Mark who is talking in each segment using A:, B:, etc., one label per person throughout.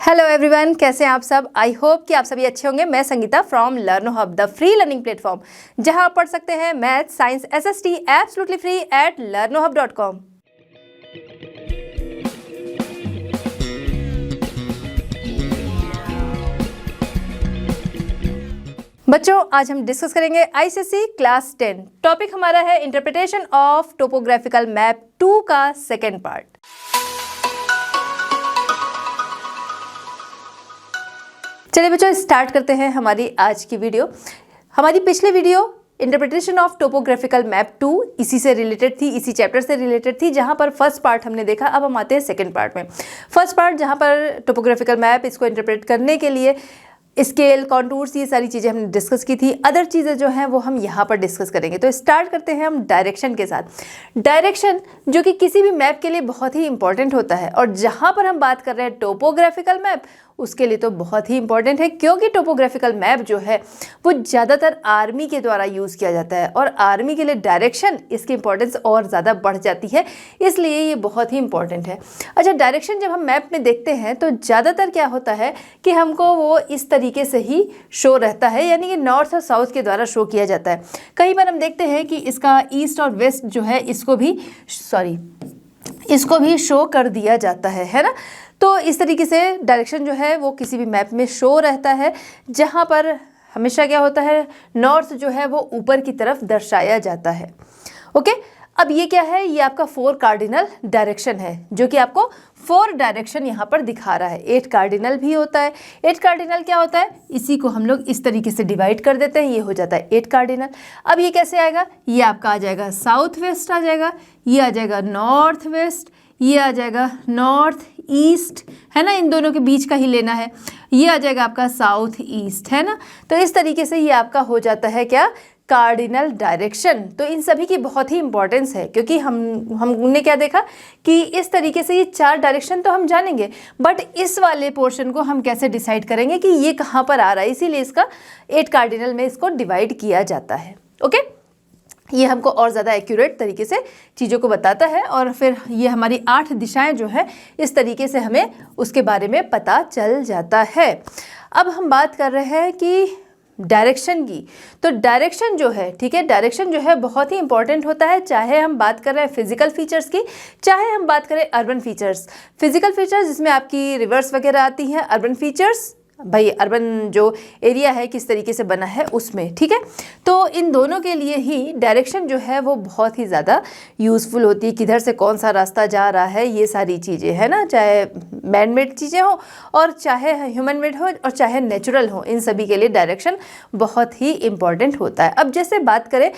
A: Hello everyone, कैसे हैं आप सब। आई होप कि आप सभी अच्छे होंगे। मैं Sangeeta from लर्नो hub, the free learning platform, जहां आप पढ़ सकते हैं math, science, SST absolutely free at learnohub.com। बच्चों, आज हम डिस्कस करेंगे आईसीएसई क्लास 10। टॉपिक हमारा है इंटरप्रिटेशन ऑफ टोपोग्राफिकल मैप 2 का सेकेंड पार्ट। चलिए बच्चों, स्टार्ट करते हैं हमारी आज की वीडियो। हमारी पिछली video interpretation of topographical map 2 इसी से रिलेटेड थी, इसी चैप्टर से रिलेटेड थी, जहां पर फर्स्ट पार्ट हमने देखा। अब हम आते हैं सेकंड पार्ट में। फर्स्ट पार्ट जहां पर टोपोग्राफिकल मैप, इसको इंटरप्रेट करने के लिए स्केल, कॉन्टूर्स, ये सारी चीज़ें हमने डिस्कस की थी। अदर चीज़ें जो हैं वो हम यहाँ पर डिस्कस करेंगे। तो स्टार्ट करते हैं हम डायरेक्शन के साथ। डायरेक्शन जो कि किसी भी मैप के लिए बहुत ही इंपॉर्टेंट होता है, और जहाँ पर हम बात कर रहे हैं टोपोग्राफिकल मैप, उसके लिए तो बहुत ही इंपॉर्टेंट है, क्योंकि टोपोग्राफिकल मैप जो है वो ज़्यादातर आर्मी के द्वारा यूज़ किया जाता है, और आर्मी के लिए डायरेक्शन, इसकी इंपॉर्टेंस और ज़्यादा बढ़ जाती है, इसलिए ये बहुत ही इंपॉर्टेंट है। अच्छा, डायरेक्शन जब हम मैप में देखते हैं तो ज़्यादातर क्या होता है कि हमको वो इस तरीके से ही शो रहता है, यानी कि नॉर्थ और साउथ के द्वारा शो किया जाता है। कई बार हम देखते हैं कि इसका ईस्ट और वेस्ट जो है इसको भी शो कर दिया जाता है ना। तो इस तरीके से डायरेक्शन जो है वो किसी भी मैप में शो रहता है, जहाँ पर हमेशा क्या होता है, नॉर्थ जो है वो ऊपर की तरफ दर्शाया जाता है। ओके, अब ये क्या है, ये आपका 4 कार्डिनल डायरेक्शन है, जो कि आपको 4 डायरेक्शन यहाँ पर दिखा रहा है। 8 कार्डिनल भी होता है। 8 कार्डिनल क्या होता है, इसी को हम लोग इस तरीके से डिवाइड कर देते हैं, ये हो जाता है 8 कार्डिनल। अब ये कैसे आएगा, ये आपका आ जाएगा साउथ वेस्ट आ जाएगा, ये आ जाएगा नॉर्थ वेस्ट, ये आ जाएगा नॉर्थ ईस्ट, है ना, इन दोनों के बीच का ही लेना है। ये आ जाएगा आपका साउथ ईस्ट, है ना। तो इस तरीके से ये आपका हो जाता है क्या, कार्डिनल डायरेक्शन। तो इन सभी की बहुत ही इंपॉर्टेंस है, क्योंकि हमने क्या देखा कि इस तरीके से ये 4 डायरेक्शन तो हम जानेंगे, बट इस वाले पोर्शन को हम कैसे डिसाइड करेंगे कि ये कहाँ पर आ रहा है, इसीलिए इसका 8 कार्डिनल में इसको डिवाइड किया जाता है। ओके, ये हमको और ज़्यादा एक्यूरेट तरीके से चीज़ों को बताता है, और फिर ये हमारी 8 दिशाएं जो है इस तरीके से हमें उसके बारे में पता चल जाता है। अब हम बात कर रहे हैं कि डायरेक्शन की। तो डायरेक्शन जो है, ठीक है, डायरेक्शन जो है बहुत ही इंपॉर्टेंट होता है, चाहे हम बात कर रहे हैं फिजिकल फीचर्स की, चाहे हम बात करें अर्बन फीचर्स। फिजिकल फीचर्स जिसमें आपकी रिवर्स वगैरह आती हैं, अर्बन फीचर्स भाई अर्बन जो एरिया है किस तरीके से बना है उसमें, ठीक है। तो इन दोनों के लिए ही डायरेक्शन जो है वो बहुत ही ज़्यादा यूज़फुल होती है, किधर से कौन सा रास्ता जा रहा है, ये सारी चीज़ें, है ना, चाहे मैन मेड चीज़ें हो और चाहे ह्यूमन मेड हो और चाहे नेचुरल हो, इन सभी के लिए डायरेक्शन बहुत ही इम्पॉर्टेंट होता है। अब जैसे बात करें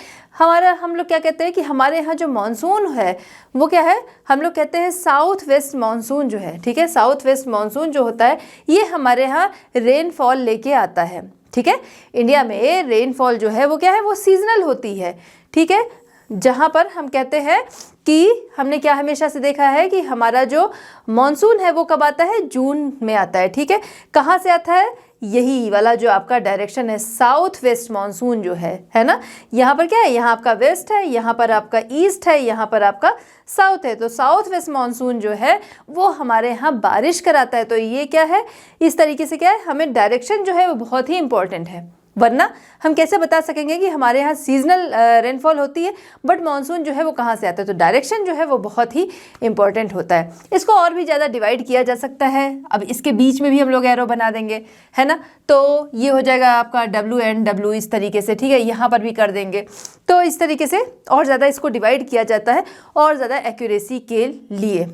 A: हम लोग क्या कहते हैं कि हमारे यहाँ जो मानसून है वो क्या है, हम लोग कहते हैं साउथ वेस्ट मानसून जो है, ठीक है। साउथ वेस्ट मानसून जो होता है ये हमारे यहाँ रेनफॉल लेके आता है, ठीक है। इंडिया में रेनफॉल जो है वो क्या है, वो सीजनल होती है, ठीक है। जहाँ पर हम कहते हैं कि हमने क्या हमेशा से देखा है कि हमारा जो मानसून है वो कब आता है, जून में आता है, ठीक है। कहाँ से आता है, यही वाला जो आपका डायरेक्शन है साउथ वेस्ट मानसून जो है ना। यहाँ पर क्या है, यहाँ आपका वेस्ट है, यहाँ पर आपका ईस्ट है, यहाँ पर आपका साउथ है। तो साउथ वेस्ट मानसून जो है वो हमारे यहाँ बारिश कराता है। तो ये क्या है, इस तरीके से क्या है, हमें डायरेक्शन जो है वो बहुत ही इंपॉर्टेंट है, वरना हम कैसे बता सकेंगे कि हमारे यहाँ सीजनल रेनफॉल होती है बट मानसून जो है वो कहाँ से आता है। तो डायरेक्शन जो है वो बहुत ही इंपॉर्टेंट होता है। इसको और भी ज़्यादा डिवाइड किया जा सकता है। अब इसके बीच में भी हम लोग एरो बना देंगे, है ना। तो ये हो जाएगा आपका WNW इस तरीके से, ठीक है, यहाँ पर भी कर देंगे। तो इस तरीके से और ज़्यादा इसको डिवाइड किया जाता है और ज़्यादा एक्यूरेसी के लिए।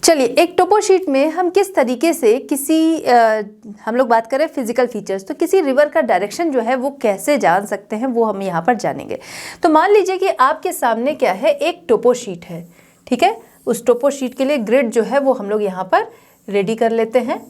A: चलिए, एक टोपो शीट में हम किस तरीके से हम लोग बात करें फिजिकल फीचर्स, तो किसी रिवर का डायरेक्शन जो है वो कैसे जान सकते हैं वो हम यहाँ पर जानेंगे। तो मान लीजिए कि आपके सामने क्या है, एक टोपो शीट है, ठीक है। उस टोपो शीट के लिए ग्रिड जो है वो हम लोग यहाँ पर रेडी कर लेते हैं।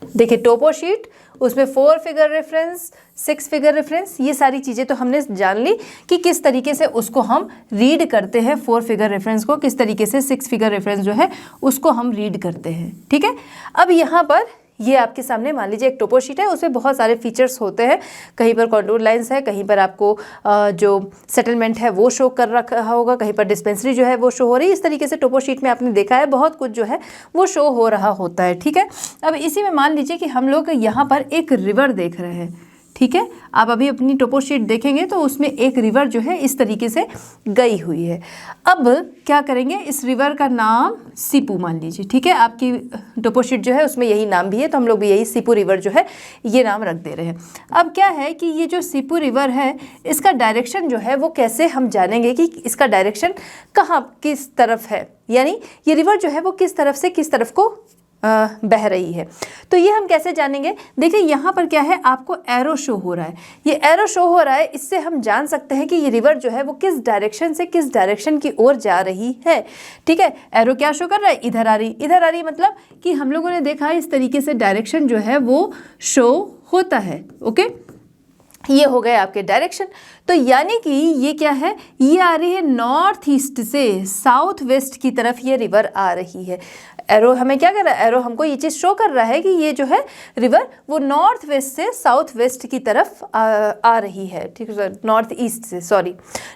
A: देखिए टोपो शीट, उसमें 4 फिगर रेफरेंस, 6 फिगर रेफरेंस, ये सारी चीज़ें तो हमने जान ली कि किस तरीके से उसको हम रीड करते हैं। 4 फिगर रेफरेंस को किस तरीके से 6 फिगर रेफरेंस जो है उसको हम रीड करते हैं, ठीक है। अब यहाँ पर ये आपके सामने मान लीजिए एक टोपो शीट है, उसमें बहुत सारे फीचर्स होते हैं, कहीं पर कॉन्टूर लाइंस है, कहीं पर आपको जो सेटलमेंट है वो शो कर रखा होगा, कहीं पर डिस्पेंसरी जो है वो शो हो रही है। इस तरीके से टोपो शीट में आपने देखा है बहुत कुछ जो है वो शो हो रहा होता है, ठीक है। अब इसी में मान लीजिए कि हम लोग यहाँ पर एक रिवर देख रहे हैं, ठीक है। आप अभी अपनी टोपो शीट देखेंगे तो उसमें एक रिवर जो है इस तरीके से गई हुई है। अब क्या करेंगे, इस रिवर का नाम सीपू मान लीजिए, ठीक है। आपकी टोपो शीट जो है उसमें यही नाम भी है, तो हम लोग भी यही सीपू रिवर जो है ये नाम रख दे रहे हैं। अब क्या है कि ये जो सीपू रिवर है इसका डायरेक्शन जो है वो कैसे हम जानेंगे कि इसका डायरेक्शन कहाँ किस तरफ है, यानी ये रिवर जो है वो किस तरफ से किस तरफ को बह रही है। तो ये हम कैसे जानेंगे, देखिए यहाँ पर क्या है, आपको एरो शो हो रहा है, ये एरो शो हो रहा है, इससे हम जान सकते हैं कि ये रिवर जो है वो किस डायरेक्शन से किस डायरेक्शन की ओर जा रही है, ठीक है। एरो क्या शो कर रहा है, इधर आ रही, इधर आ रही, मतलब कि हम लोगों ने देखा है इस तरीके से डायरेक्शन जो है वो शो होता है, ओके। ये हो गए आपके डायरेक्शन। तो यानी कि ये क्या है, ये आ रही है नॉर्थ ईस्ट से साउथ वेस्ट की तरफ ये रिवर आ रही है। एरो हमें क्या कर रहा है, एरो हमको ये चीज़ शो कर रहा है कि ये जो है रिवर वो नॉर्थ वेस्ट से साउथ वेस्ट की तरफ आ रही है, ठीक है। नॉर्थ ईस्ट से, सॉरी,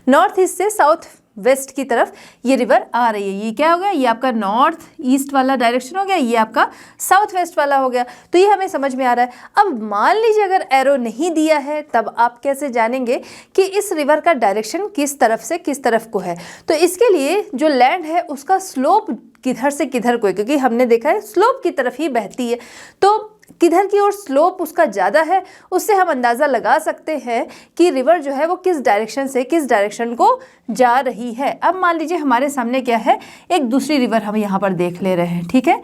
A: नॉर्थ ईस्ट से साउथ वेस्ट की तरफ ये रिवर आ रही है। ये क्या हो गया, ये आपका नॉर्थ ईस्ट वाला डायरेक्शन हो गया, ये आपका साउथ वेस्ट वाला हो गया। तो ये हमें समझ में आ रहा है। अब मान लीजिए अगर एरो नहीं दिया है तब आप कैसे जानेंगे कि इस रिवर का डायरेक्शन किस तरफ से किस तरफ को है। तो इसके लिए जो लैंड है उसका स्लोप किधर से किधर को है, क्योंकि हमने देखा है स्लोप की तरफ ही बहती है, तो किधर की ओर स्लोप उसका ज़्यादा है उससे हम अंदाज़ा लगा सकते हैं कि रिवर जो है वो किस डायरेक्शन से किस डायरेक्शन को जा रही है। अब मान लीजिए हमारे सामने क्या है, एक दूसरी रिवर हम यहाँ पर देख ले रहे हैं, ठीक है,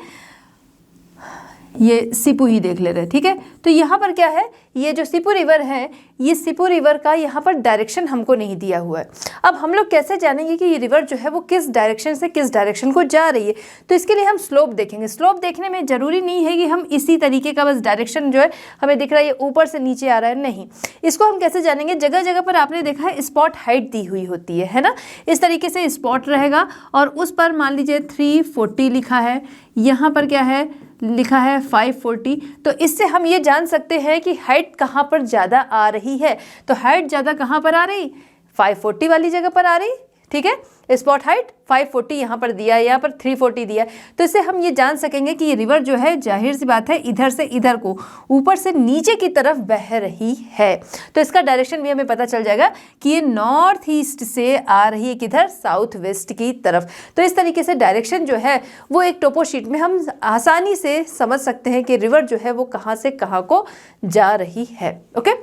A: ये सीपू ही देख ले रहे हैं, ठीक है। तो यहाँ पर क्या है, ये जो सीपू रिवर है, ये सीपू रिवर का यहाँ पर डायरेक्शन हमको नहीं दिया हुआ है। अब हम लोग कैसे जानेंगे कि ये रिवर जो है वो किस डायरेक्शन से किस डायरेक्शन को जा रही है। तो इसके लिए हम स्लोप देखेंगे। स्लोप देखने में ज़रूरी नहीं है कि हम इसी तरीके का बस डायरेक्शन जो है हमें दिख रहा है ये ऊपर से नीचे आ रहा है, नहीं। इसको हम कैसे जानेंगे, जगह जगह पर आपने देखा है स्पॉट हाइट दी हुई होती है ना, इस तरीके से स्पॉट रहेगा और उस पर मान लीजिए 340 लिखा है, यहाँ पर क्या है लिखा है 540। तो इससे हम ये जान सकते हैं कि हाइट कहाँ पर ज़्यादा आ रही है। तो हाइट ज़्यादा कहाँ पर आ रही, 540 वाली जगह पर आ रही, ठीक है। स्पॉट हाइट 540 यहाँ पर दिया है, यहाँ पर 340 दिया है। तो इससे हम ये जान सकेंगे कि ये रिवर जो है जाहिर सी बात है इधर से इधर को ऊपर से नीचे की तरफ बह रही है। तो इसका डायरेक्शन भी हमें पता चल जाएगा कि ये नॉर्थ ईस्ट से आ रही है किधर, साउथ वेस्ट की तरफ। तो इस तरीके से डायरेक्शन जो है वो एक टोपो शीट में हम आसानी से समझ सकते हैं कि रिवर जो है वो कहाँ से कहाँ को जा रही है, okay.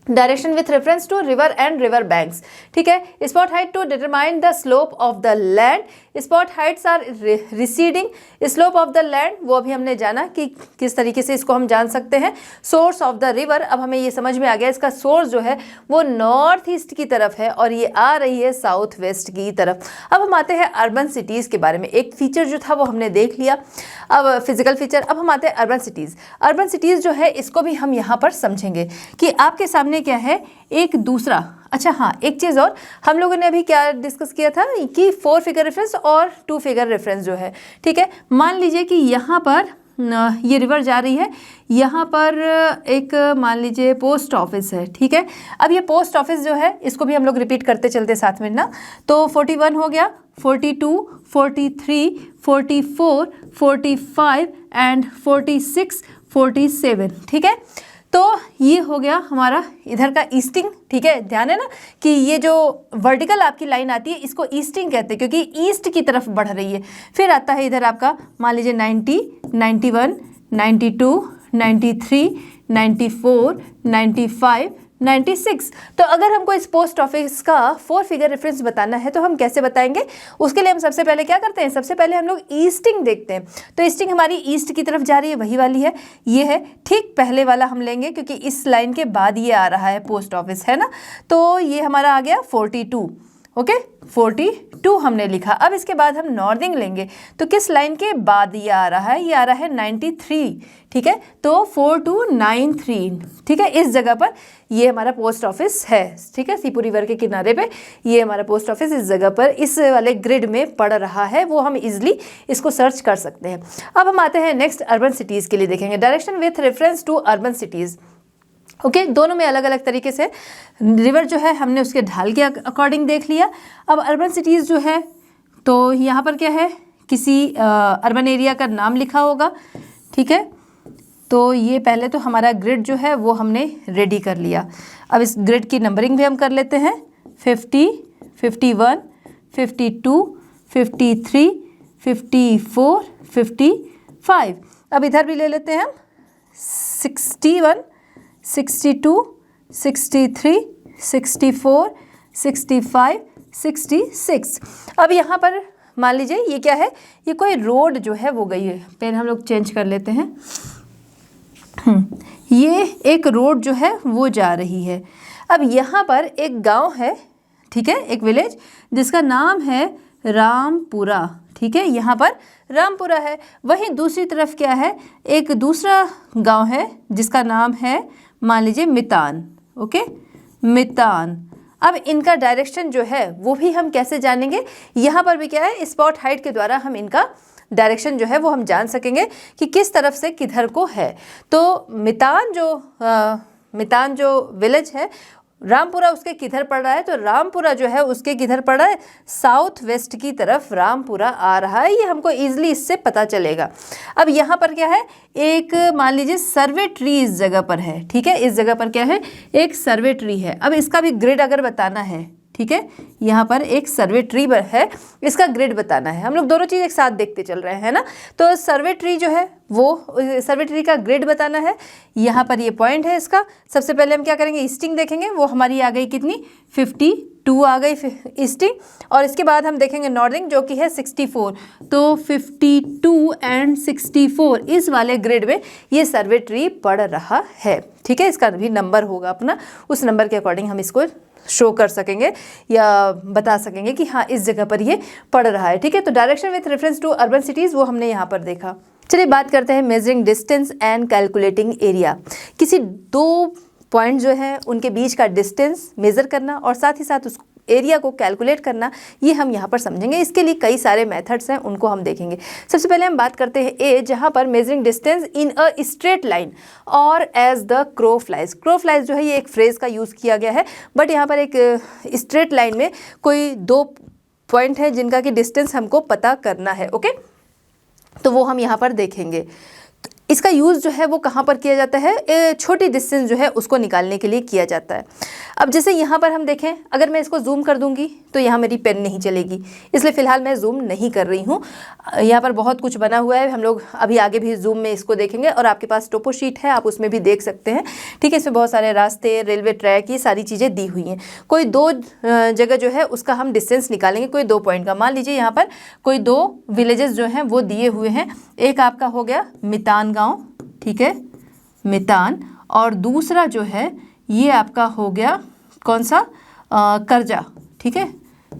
A: Direction with reference to river and river banks, ठीक है। Spot height to determine the slope of the land, spot heights are receding, slope of the land वो अभी हमने जाना कि किस तरीके से इसको हम जान सकते हैं। सोर्स ऑफ द रिवर, अब हमें ये समझ में आ गया इसका सोर्स जो है वो नॉर्थ ईस्ट की तरफ है और ये आ रही है साउथ वेस्ट की तरफ। अब हम आते हैं अर्बन सिटीज़ के बारे में। एक फीचर जो था वो हमने देख लिया, अब फिजिकल फीचर। अब हम आते हैं अर्बन सिटीज़। अर्बन सिटीज़ जो है इसको भी हम यहाँ पर समझेंगे कि आपके सामने क्या है एक दूसरा, अच्छा हाँ एक चीज़ और, हम लोगों ने अभी क्या डिस्कस किया था कि 4 फिगर रेफरेंस और 2 फिगर रेफरेंस जो है, ठीक है। मान लीजिए कि यहाँ पर ये रिवर जा रही है, यहाँ पर एक मान लीजिए पोस्ट ऑफिस है, ठीक है। अब ये पोस्ट ऑफिस जो है इसको भी हम लोग रिपीट करते चलते साथ में ना, तो 41 हो गया, 42, 43, 44, 45 एंड 46, 47, ठीक है। तो ये हो गया हमारा इधर का ईस्टिंग, ठीक है। ध्यान है ना कि ये जो वर्टिकल आपकी लाइन आती है इसको ईस्टिंग कहते हैं क्योंकि ईस्ट की तरफ बढ़ रही है। फिर आता है इधर आपका मान लीजिए 90, 91, 92, 93, 94, 95, 96। तो अगर हमको इस पोस्ट ऑफिस का 4 फिगर रेफरेंस बताना है तो हम कैसे बताएंगे, उसके लिए हम सबसे पहले क्या करते हैं, सबसे पहले हम लोग ईस्टिंग देखते हैं। तो ईस्टिंग हमारी ईस्ट की तरफ जा रही है, वही वाली है, ये है, ठीक पहले वाला हम लेंगे क्योंकि इस लाइन के बाद ये आ रहा है पोस्ट ऑफिस, है ना। तो ये हमारा आ गया 42, ओके 42 हमने लिखा। अब इसके बाद हम नॉर्दिंग लेंगे तो किस लाइन के बाद ये आ रहा है, ये आ रहा है 93, ठीक है, तो 4293, ठीक है, इस जगह पर ये हमारा पोस्ट ऑफिस है, ठीक है, सीपू रिवर के किनारे पे ये हमारा पोस्ट ऑफिस इस जगह पर इस वाले ग्रिड में पड़ रहा है, वो हम इजिली इसको सर्च कर सकते हैं। अब हम आते हैं नेक्स्ट अर्बन सिटीज़ के लिए, देखेंगे direction with reference to urban cities. Okay दोनों में अलग अलग तरीके से रिवर जो है हमने उसके ढाल के अकॉर्डिंग देख लिया। अब अर्बन सिटीज़ जो है तो यहाँ पर क्या है, किसी अर्बन एरिया का नाम लिखा होगा, ठीक है, तो ये पहले तो हमारा ग्रिड जो है वो हमने रेडी कर लिया। अब इस ग्रिड की नंबरिंग भी हम कर लेते हैं, 50, 51, 52, 53, 54, 55। अब इधर भी ले लेते हैं हम 61, 62, 63, 64, 65, 66। अब यहाँ पर मान लीजिए ये क्या है, ये कोई रोड जो है वो गई है, पेन हम लोग चेंज कर लेते हैं। ये एक रोड जो है वो जा रही है। अब यहाँ पर एक गांव है, ठीक है, एक विलेज जिसका नाम है रामपुरा, ठीक है, यहाँ पर रामपुरा है। वहीं दूसरी तरफ क्या है, एक दूसरा गांव है जिसका नाम है मान लीजिए मितान, ओके, मितान। अब इनका डायरेक्शन जो है वो भी हम कैसे जानेंगे, यहाँ पर भी क्या है, स्पॉट हाइट के द्वारा हम इनका डायरेक्शन जो है वो हम जान सकेंगे कि किस तरफ से किधर को है। तो मितान जो विलेज है, रामपुरा उसके किधर पड़ रहा है, तो रामपुरा जो है उसके किधर पड़ रहा है, साउथ वेस्ट की तरफ रामपुरा आ रहा है, ये हमको ईजिली इससे पता चलेगा। अब यहाँ पर क्या है, एक मान लीजिए सर्वे ट्री इस जगह पर है, ठीक है, इस जगह पर क्या है, एक सर्वे ट्री है। अब इसका भी ग्रिड अगर बताना है, ठीक है, यहाँ पर एक सर्वे ट्री है, इसका ग्रिड बताना है। हम लोग दोनों चीज़ एक साथ देखते चल रहे हैं ना, तो सर्वे ट्री जो है वो सर्वे ट्री का ग्रिड बताना है। यहाँ पर ये पॉइंट है इसका। सबसे पहले हम क्या करेंगे, ईस्टिंग देखेंगे, वो हमारी आ गई कितनी, 52 आ गई ईस्टिंग, और इसके बाद हम देखेंगे नॉर्दिंग जो कि है 64, तो 52 एंड 64 इस वाले ग्रिड में ये सर्वे ट्री पड़ रहा है, ठीक है, इसका भी नंबर होगा अपना, उस नंबर के अकॉर्डिंग हम इसको शो कर सकेंगे या बता सकेंगे कि हाँ इस जगह पर ये पड़ रहा है, ठीक है। तो direction with reference to urban cities वो हमने यहाँ पर देखा। चलिए बात करते हैं measuring distance and calculating area. किसी दो पॉइंट जो है उनके बीच का डिस्टेंस मेज़र करना और साथ ही साथ उस एरिया को कैलकुलेट करना, ये हम यहाँ पर समझेंगे। इसके लिए कई सारे मेथड्स हैं, उनको हम देखेंगे। सबसे पहले हम बात करते हैं ए, जहाँ पर measuring distance in a straight line और as the crow flies. Crow flies जो है ये एक फ्रेज का यूज़ किया गया है, बट यहाँ पर एक स्ट्रेट लाइन में कोई दो पॉइंट है जिनका कि डिस्टेंस हमको पता करना है, ओके, तो वो हम यहाँ पर देखेंगे। इसका यूज़ जो है वो कहाँ पर किया जाता है, छोटी डिस्टेंस जो है उसको निकालने के लिए किया जाता है। अब जैसे यहाँ पर हम देखें, अगर मैं इसको जूम कर दूंगी तो यहाँ मेरी पेन नहीं चलेगी, इसलिए फ़िलहाल मैं जूम नहीं कर रही हूँ। यहाँ पर बहुत कुछ बना हुआ है, हम लोग अभी आगे भी जूम में इसको देखेंगे, और आपके पास टोपो शीट है, आप उसमें भी देख सकते हैं, ठीक है। इसमें बहुत सारे रास्ते, रेलवे ट्रैक, ये सारी चीज़ें दी हुई हैं। कोई दो जगह जो है उसका हम डिस्टेंस निकालेंगे, कोई दो पॉइंट का। मान लीजिए यहाँ पर कोई दो विलेजेस जो हैं वो दिए हुए हैं, एक आपका हो गया मितान गाँव, ठीक है, मितान, और दूसरा जो है ये आपका हो गया कौन सा, करजा, ठीक है,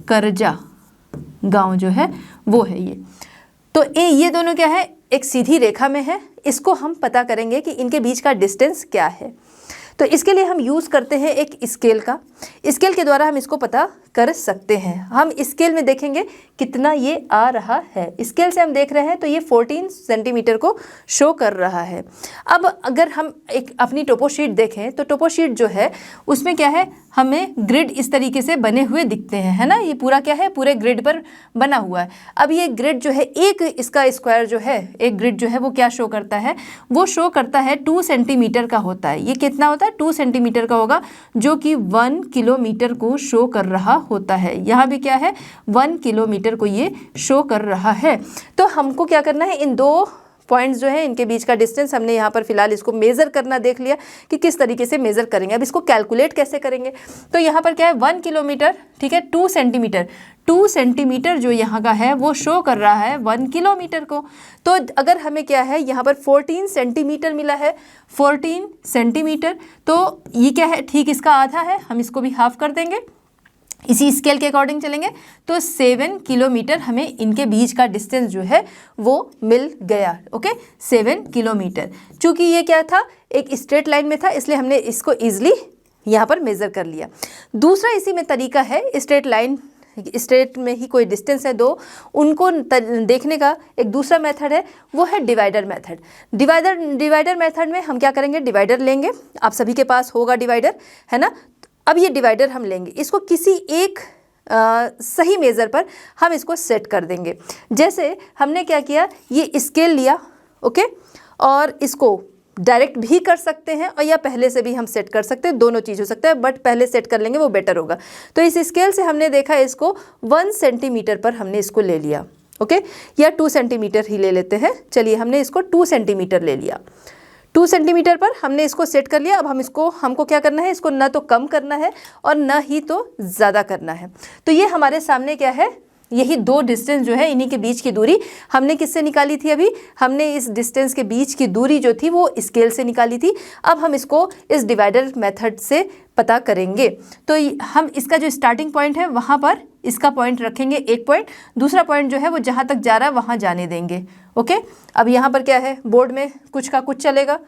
A: करजा गांव जो है वो है ये। तो ये दोनों क्या है, एक सीधी रेखा में है, इसको हम पता करेंगे कि इनके बीच का डिस्टेंस क्या है। तो इसके लिए हम यूज़ करते हैं एक स्केल का, स्केल के द्वारा हम इसको पता कर सकते हैं। हम स्केल में देखेंगे कितना ये आ रहा है, स्केल से हम देख रहे हैं तो ये 14 सेंटीमीटर को शो कर रहा है। अब अगर हम एक अपनी टोपो शीट देखें तो टोपो शीट जो है उसमें क्या है, हमें ग्रिड इस तरीके से बने हुए दिखते हैं, है ना, ये पूरा क्या है, पूरे ग्रिड पर बना हुआ है। अब ये ग्रिड जो है, एक इसका स्क्वायर जो है, एक ग्रिड जो है वो क्या शो करता है, वो शो करता है 2 सेंटीमीटर का होता है। ये कितना होता है, 2 सेंटीमीटर का होगा, जो कि 1 किलोमीटर को शो कर रहा होता है। यहाँ भी क्या है, 1 किलोमीटर को ये शो कर रहा है। तो हमको क्या करना है, इन दो पॉइंट्स जो है इनके बीच का डिस्टेंस हमने यहाँ पर फिलहाल इसको मेज़र करना देख लिया कि किस तरीके से मेज़र करेंगे। अब इसको कैलकुलेट कैसे करेंगे, तो यहाँ पर क्या है, 1 किलोमीटर, ठीक है, 2 सेंटीमीटर, 2 सेंटीमीटर जो यहाँ का है वो शो कर रहा है 1 किलोमीटर को। तो अगर हमें क्या है, यहाँ पर 14 सेंटीमीटर मिला है, 14 सेंटीमीटर, तो ये क्या है, ठीक इसका आधा है, हम इसको भी हाफ कर देंगे। इसी स्केल के अकॉर्डिंग चलेंगे तो 7 किलोमीटर हमें इनके बीच का डिस्टेंस जो है वो मिल गया। Okay, 7 kilometre. चूँकि ये क्या था, एक स्ट्रेट लाइन में था, इसलिए हमने इसको ईजिली यहाँ पर मेज़र कर लिया। दूसरा इसी में तरीका है, स्ट्रेट में ही कोई डिस्टेंस है दो, उनको देखने का एक दूसरा मेथड है, वो है डिवाइडर मेथड। डिवाइडर मेथड में हम क्या करेंगे, डिवाइडर लेंगे, आप सभी के पास होगा डिवाइडर, है ना। अब ये डिवाइडर हम लेंगे, इसको किसी एक सही मेज़र पर हम इसको सेट कर देंगे। जैसे हमने क्या किया, ये स्केल लिया, ओके, और इसको डायरेक्ट भी कर सकते हैं और या पहले से भी हम सेट कर सकते हैं, दोनों चीज़ हो सकता है, बट पहले सेट कर लेंगे वो बेटर होगा। तो इस स्केल से हमने देखा इसको 1 सेंटीमीटर पर हमने इसको ले लिया, ओके, या 2 सेंटीमीटर ही ले लेते हैं। चलिए, हमने इसको 2 सेंटीमीटर ले लिया, 2 सेंटीमीटर पर हमने इसको सेट कर लिया। अब हमको क्या करना है, इसको ना तो कम करना है और ना ही तो ज़्यादा करना है। तो ये हमारे सामने क्या है, यही दो डिस्टेंस जो है, इन्हीं के बीच की दूरी हमने किससे निकाली थी, अभी हमने इस डिस्टेंस के बीच की दूरी जो थी वो स्केल से निकाली थी। अब हम इसको इस डिवाइडर मेथड से पता करेंगे। तो हम इसका जो स्टार्टिंग पॉइंट है वहाँ पर इसका पॉइंट रखेंगे, एक पॉइंट, दूसरा पॉइंट जो है वो जहाँ तक जा रहा है वहाँ जाने देंगे। ओके, अब यहाँ पर क्या है, बोर्ड में कुछ का कुछ चलेगा,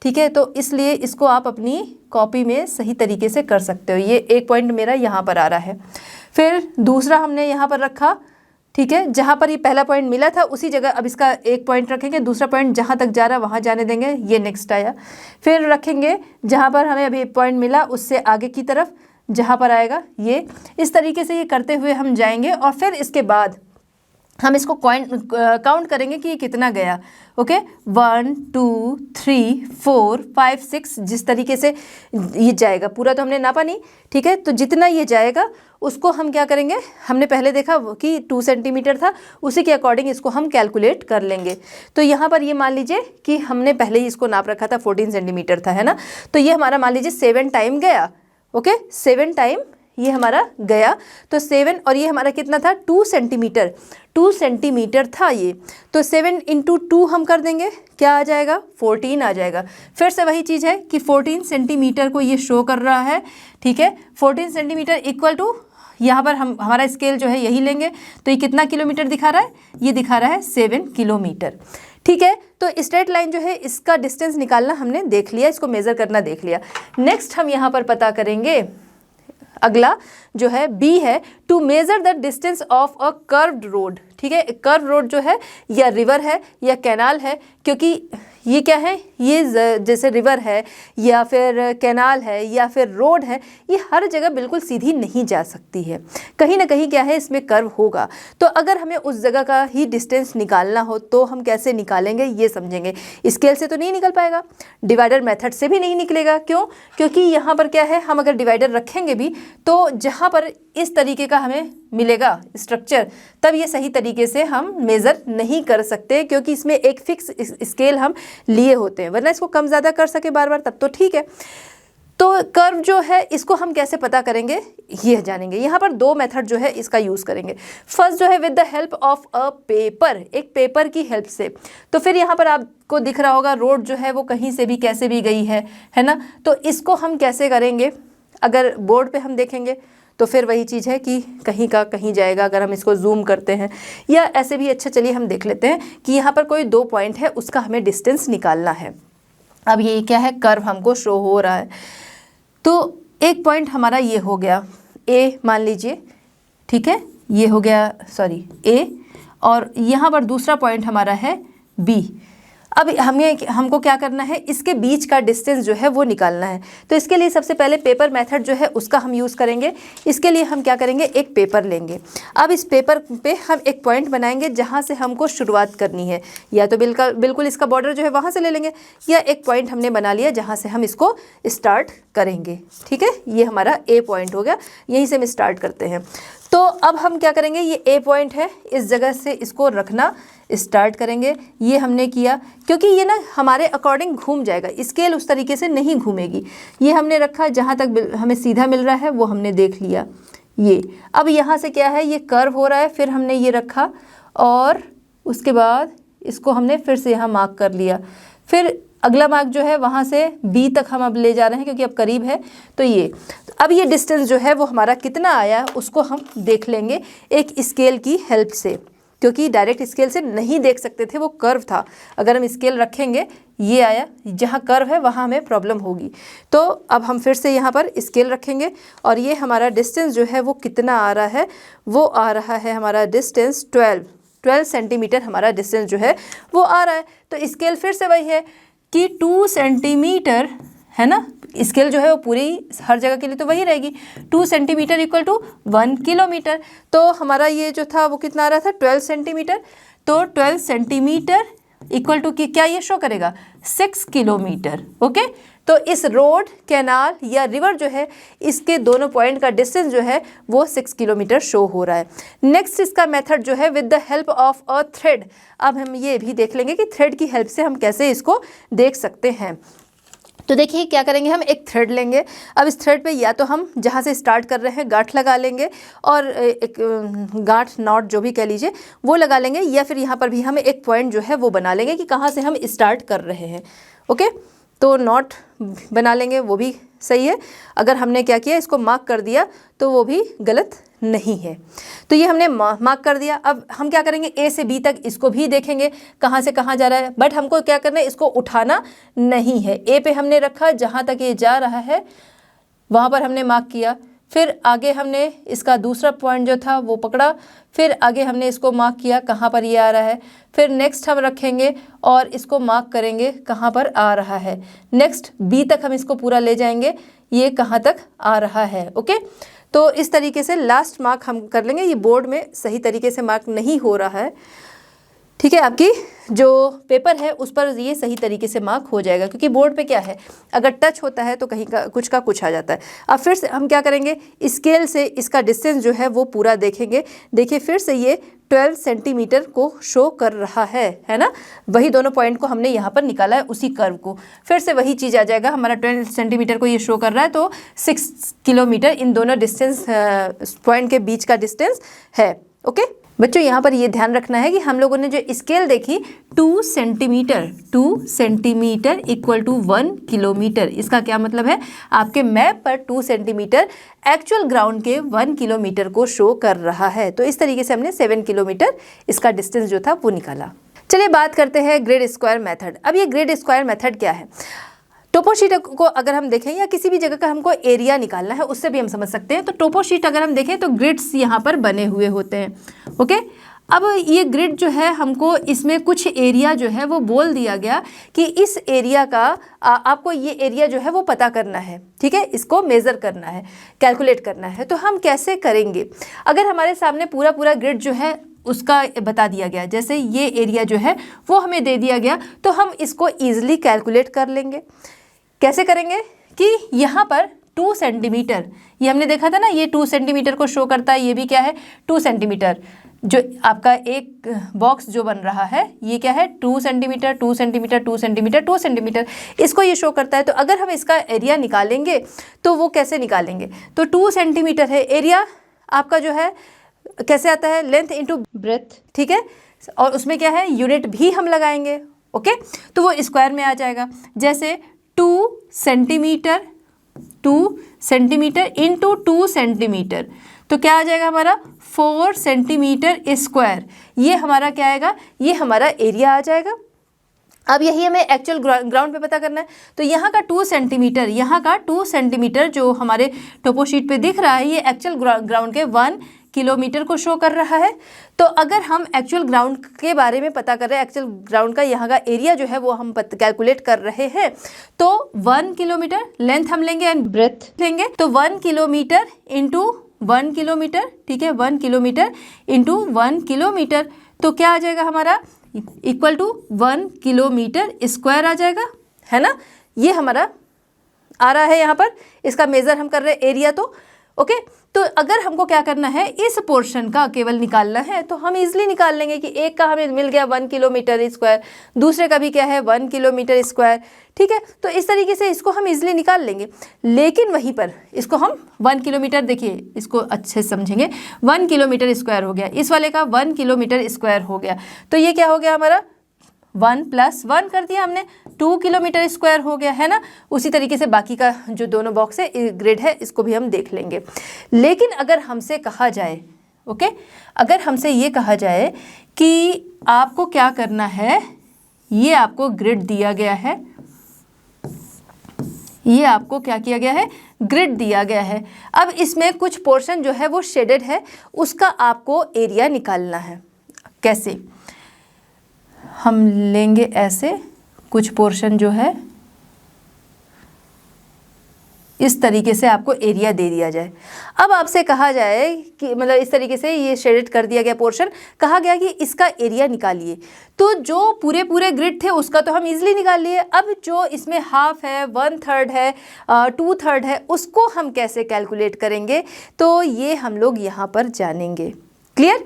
A: ठीक है, तो इसलिए इसको आप अपनी कॉपी में सही तरीके से कर सकते हो। ये एक पॉइंट मेरा यहाँ पर आ रहा है, फिर दूसरा हमने यहाँ पर रखा, ठीक है, जहाँ पर ये पहला पॉइंट मिला था उसी जगह अब इसका एक पॉइंट रखेंगे, दूसरा पॉइंट जहाँ तक जा रहा है वहाँ जाने देंगे, ये नेक्स्ट आया। फिर रखेंगे जहाँ पर हमें अभी पॉइंट मिला उससे आगे की तरफ जहाँ पर आएगा ये, इस तरीके से ये करते हुए हम जाएंगे और फिर इसके बाद हम इसको काउंट करेंगे कि ये कितना गया। ओके, 1 2 3 4 5 6, जिस तरीके से ये जाएगा, पूरा तो हमने नापा नहीं, ठीक है, तो जितना ये जाएगा उसको हम क्या करेंगे, हमने पहले देखा कि 2 सेंटीमीटर था, उसी के अकॉर्डिंग इसको हम कैलकुलेट कर लेंगे। तो यहाँ पर ये मान लीजिए कि हमने पहले ही इसको नाप रखा था, 14 सेंटीमीटर था, है ना, तो ये हमारा मान लीजिए 7 टाइम गया। ओके, 7 टाइम ये हमारा गया, तो 7 और ये हमारा कितना था, 2 सेंटीमीटर, 2 सेंटीमीटर था ये, तो 7 × 2 हम कर देंगे, क्या आ जाएगा, 14 आ जाएगा। फिर से वही चीज़ है कि 14 सेंटीमीटर को ये शो कर रहा है, ठीक है, 14 सेंटीमीटर इक्वल टू, यहाँ पर हम हमारा स्केल जो है यही लेंगे, तो ये कितना किलोमीटर दिखा रहा है, ये दिखा रहा है 7 किलोमीटर, ठीक है। तो स्ट्रेट लाइन जो है इसका डिस्टेंस निकालना हमने देख लिया, इसको मेज़र करना देख लिया। नेक्स्ट हम यहाँ पर पता करेंगे, अगला जो है बी है, to measure the distance of a curved road, ठीक है, कर्व रोड जो है या रिवर है या कैनाल है, क्योंकि ये क्या है, ये जैसे रिवर है या फिर कैनाल है या फिर रोड है, ये हर जगह बिल्कुल सीधी नहीं जा सकती है, कहीं ना कहीं क्या है इसमें कर्व होगा। तो अगर हमें उस जगह का ही डिस्टेंस निकालना हो तो हम कैसे निकालेंगे ये समझेंगे। स्केल से तो नहीं निकल पाएगा, डिवाइडर मेथड से भी नहीं निकलेगा, क्यों, क्योंकि यहाँ पर क्या है, हम अगर डिवाइडर रखेंगे भी तो जहाँ पर इस तरीके का हमें मिलेगा स्ट्रक्चर, तब ये सही तरीके से हम मेज़र नहीं कर सकते, क्योंकि इसमें एक फिक्स स्केल हम लिए होते हैं, वरना इसको कम ज़्यादा कर सके बार बार तब तो ठीक है। तो कर्व जो है इसको हम कैसे पता करेंगे ये जानेंगे। यहाँ पर दो मेथड जो है इसका यूज़ करेंगे। फर्स्ट जो है with the help of a paper, एक पेपर की हेल्प से। तो फिर यहाँ पर आपको दिख रहा होगा रोड जो है वो कहीं से भी कैसे भी गई है ना, तो इसको हम कैसे करेंगे, अगर बोर्ड पे हम देखेंगे तो फिर वही चीज़ है कि कहीं का कहीं जाएगा। अगर हम इसको जूम करते हैं या ऐसे भी, अच्छा चलिए हम देख लेते हैं कि यहाँ पर कोई 2 पॉइंट है, उसका हमें डिस्टेंस निकालना है। अब ये क्या है, कर्व हमको शो हो रहा है, तो एक पॉइंट हमारा ये हो गया ए मान लीजिए, ठीक है, ये हो गया सॉरी ए, और यहाँ पर दूसरा पॉइंट हमारा है बी। अब हमको क्या करना है, इसके बीच का डिस्टेंस जो है वो निकालना है। तो इसके लिए सबसे पहले पेपर मेथड जो है उसका हम यूज़ करेंगे। इसके लिए हम क्या करेंगे, एक पेपर लेंगे। अब इस पेपर पे हम एक पॉइंट बनाएंगे जहाँ से हमको शुरुआत करनी है, या तो बिल्कुल इसका बॉर्डर जो है वहाँ से ले लेंगे, या एक पॉइंट हमने बना लिया जहाँ से हम इसको स्टार्ट करेंगे, ठीक है। ये हमारा ए पॉइंट हो गया, यहीं से हम स्टार्ट करते हैं। तो अब हम क्या करेंगे, ये ए पॉइंट है, इस जगह से इसको रखना स्टार्ट करेंगे। ये हमने किया क्योंकि ये ना हमारे अकॉर्डिंग घूम जाएगा, स्केल उस तरीके से नहीं घूमेगी। ये हमने रखा, जहाँ तक हमें सीधा मिल रहा है वो हमने देख लिया। ये अब यहाँ से क्या है, ये कर्व हो रहा है, फिर हमने ये रखा और उसके बाद इसको हमने फिर से यहाँ मार्क कर लिया। फिर अगला मार्क जो है वहाँ से बी तक हम अब ले जा रहे हैं क्योंकि अब करीब है। तो ये अब ये डिस्टेंस जो है वो हमारा कितना आया उसको हम देख लेंगे एक स्केल की हेल्प से, क्योंकि डायरेक्ट स्केल से नहीं देख सकते थे, वो कर्व था। अगर हम स्केल रखेंगे ये आया, जहाँ कर्व है वहाँ हमें प्रॉब्लम होगी। तो अब हम फिर से यहाँ पर स्केल रखेंगे और ये हमारा डिस्टेंस जो है वो कितना आ रहा है, वो आ रहा है हमारा डिस्टेंस 12 सेंटीमीटर हमारा डिस्टेंस जो है वो आ रहा है। तो स्केल फिर से वही है कि 2 सेंटीमीटर है ना, स्केल जो है वो पूरी हर जगह के लिए तो वही रहेगी, 2 सेंटीमीटर इक्वल टू 1 किलोमीटर। तो हमारा ये जो था वो कितना आ रहा था 12 सेंटीमीटर। तो 12 सेंटीमीटर इक्वल टू कि क्या ये शो करेगा 6 किलोमीटर। ओके, तो इस रोड, कैनाल या रिवर जो है इसके दोनों पॉइंट का डिस्टेंस जो है वो 6 किलोमीटर शो हो रहा है। नेक्स्ट इसका मेथड जो है with the help of a thread. अब हम ये भी देख लेंगे कि थ्रेड की हेल्प से हम कैसे इसको देख सकते हैं। तो देखिए क्या करेंगे, हम एक थ्रेड लेंगे। अब इस थ्रेड पे या तो हम जहाँ से स्टार्ट कर रहे हैं गांठ लगा लेंगे और एक गांठ नॉट जो भी कह लीजिए वो लगा लेंगे, या फिर यहाँ पर भी हम एक पॉइंट जो है वो बना लेंगे कि कहाँ से हम स्टार्ट कर रहे हैं। ओके, तो नॉट बना लेंगे, वो भी सही है। अगर हमने क्या किया इसको मार्क कर दिया तो वो भी गलत नहीं है। तो ये हमने मार्क कर दिया। अब हम क्या करेंगे, ए से बी तक इसको भी देखेंगे कहाँ से कहाँ जा रहा है, बट हमको क्या करना है, इसको उठाना नहीं है। ए पे हमने रखा, जहाँ तक ये जा रहा है वहाँ पर हमने मार्क किया। फिर आगे हमने इसका दूसरा पॉइंट जो था वो पकड़ा, फिर आगे हमने इसको मार्क किया कहाँ पर ये आ रहा है। फिर नेक्स्ट हम रखेंगे और इसको मार्क करेंगे कहाँ पर आ रहा है। नेक्स्ट बी तक हम इसको पूरा ले जाएंगे, ये कहाँ तक आ रहा है। ओके, तो इस तरीके से लास्ट मार्क हम कर लेंगे। ये बोर्ड में सही तरीके से मार्क नहीं हो रहा है, ठीक है, आपकी जो पेपर है उस पर ये सही तरीके से मार्क हो जाएगा, क्योंकि बोर्ड पे क्या है अगर टच होता है तो कहीं का कुछ आ जाता है। अब फिर से हम क्या करेंगे, स्केल से इसका डिस्टेंस जो है वो पूरा देखेंगे। देखिए फिर से ये 12 सेंटीमीटर को शो कर रहा है ना। वही दोनों पॉइंट को हमने यहाँ पर निकाला है, उसी कर्व को। फिर से वही चीज़ आ जाएगा, हमारा 12 सेंटीमीटर को ये शो कर रहा है, तो 6 किलोमीटर इन दोनों डिस्टेंस पॉइंट के बीच का डिस्टेंस है। ओके बच्चों, यहाँ पर ये ध्यान रखना है कि हम लोगों ने जो स्केल देखी 2 सेंटीमीटर इक्वल टू 1 किलोमीटर, इसका क्या मतलब है, आपके मैप पर 2 सेंटीमीटर एक्चुअल ग्राउंड के 1 किलोमीटर को शो कर रहा है। तो इस तरीके से हमने 7 किलोमीटर इसका डिस्टेंस जो था वो निकाला। चलिए बात करते हैं ग्रिड स्क्वायर मेथड। अब ये ग्रिड स्क्वायर मेथड क्या है, टोपोशीट को अगर हम देखें या किसी भी जगह का हमको एरिया निकालना है उससे भी हम समझ सकते हैं। तो टोपोशीट अगर हम देखें तो ग्रिड्स यहाँ पर बने हुए होते हैं। ओके, अब ये ग्रिड जो है हमको इसमें कुछ एरिया जो है वो बोल दिया गया कि इस एरिया का आपको ये एरिया जो है वो पता करना है, ठीक है, इसको मेज़र करना है, कैलकुलेट करना है। तो हम कैसे करेंगे, अगर हमारे सामने पूरा ग्रिड जो है उसका बता दिया गया, जैसे ये एरिया जो है वो हमें दे दिया गया, तो हम इसको ईजिली कैलकुलेट कर लेंगे। कैसे करेंगे कि यहाँ पर 2 सेंटीमीटर, ये हमने देखा था ना, ये 2 सेंटीमीटर को शो करता है, ये भी क्या है 2 सेंटीमीटर। जो आपका एक बॉक्स जो बन रहा है ये क्या है 2 सेंटीमीटर 2 सेंटीमीटर 2 सेंटीमीटर 2 सेंटीमीटर, इसको ये शो करता है। तो अगर हम इसका एरिया निकालेंगे तो वो कैसे निकालेंगे, तो 2 सेंटीमीटर है एरिया आपका जो है, कैसे आता है, लेंथ इंटू ब्रेथ, ठीक है, और उसमें क्या है यूनिट भी हम लगाएंगे। ओके, तो वो स्क्वायर में आ जाएगा। जैसे 2 सेंटीमीटर इंटू 2 सेंटीमीटर, तो क्या आ जाएगा हमारा 4 सेंटीमीटर स्क्वायर। ये हमारा क्या आएगा, ये हमारा एरिया आ जाएगा। अब यही हमें एक्चुअल ग्राउंड पे पता करना है। तो यहाँ का 2 सेंटीमीटर जो हमारे टोपोशीट पे दिख रहा है, ये एक्चुअल ग्राउंड के 1 किलोमीटर को शो कर रहा है। तो अगर हम एक्चुअल ग्राउंड के बारे में पता कर रहे हैं, एक्चुअल ग्राउंड का यहाँ का एरिया जो है वो हम कैलकुलेट कर रहे हैं, तो 1 किलोमीटर लेंथ हम लेंगे एंड ब्रेथ लेंगे, तो 1 किलोमीटर इंटू 1 किलोमीटर, ठीक है, 1 किलोमीटर इंटू 1 किलोमीटर, तो क्या आ जाएगा हमारा इक्वल टू 1 किलोमीटर स्क्वायर आ जाएगा, है ना। ये हमारा आ रहा है यहाँ पर, इसका मेज़र हम कर रहे हैं एरिया। तो ओके, तो अगर हमको क्या करना है, इस पोर्शन का केवल निकालना है, तो हम इजीली निकाल लेंगे कि एक का हमें मिल गया 1 किलोमीटर स्क्वायर, दूसरे का भी क्या है 1 किलोमीटर स्क्वायर, ठीक है। तो इस तरीके से इसको हम इजीली निकाल लेंगे। लेकिन वहीं पर इसको हम 1 किलोमीटर, देखिए इसको अच्छे से समझेंगे, 1 किलोमीटर स्क्वायर हो गया, इस वाले का 1 किलोमीटर स्क्वायर हो गया, तो ये क्या हो गया हमारा 1 + 1 कर दिया हमने, 2 किलोमीटर स्क्वायर हो गया, है ना। उसी तरीके से बाकी का जो दोनों बॉक्स है ग्रिड है इसको भी हम देख लेंगे। लेकिन अगर हमसे कहा जाए, ओके, अगर हमसे ये कहा जाए कि आपको क्या करना है, ये आपको ग्रिड दिया गया है, ये आपको क्या किया गया है, ग्रिड दिया गया है। अब इसमें कुछ पोर्शन जो है वो शेडेड है, उसका आपको एरिया निकालना है। कैसे? हम लेंगे ऐसे कुछ पोर्शन जो है, इस तरीके से आपको एरिया दे दिया जाए। अब आपसे कहा जाए कि मतलब इस तरीके से ये शेडेड कर दिया गया पोर्शन, कहा गया कि इसका एरिया निकालिए। तो जो पूरे पूरे ग्रिड थे उसका तो हम इजीली निकाल लिए। अब जो इसमें हाफ है, 1/3 है, 2/3 है, उसको हम कैसे कैलकुलेट करेंगे, तो ये हम लोग यहाँ पर जानेंगे। क्लियर?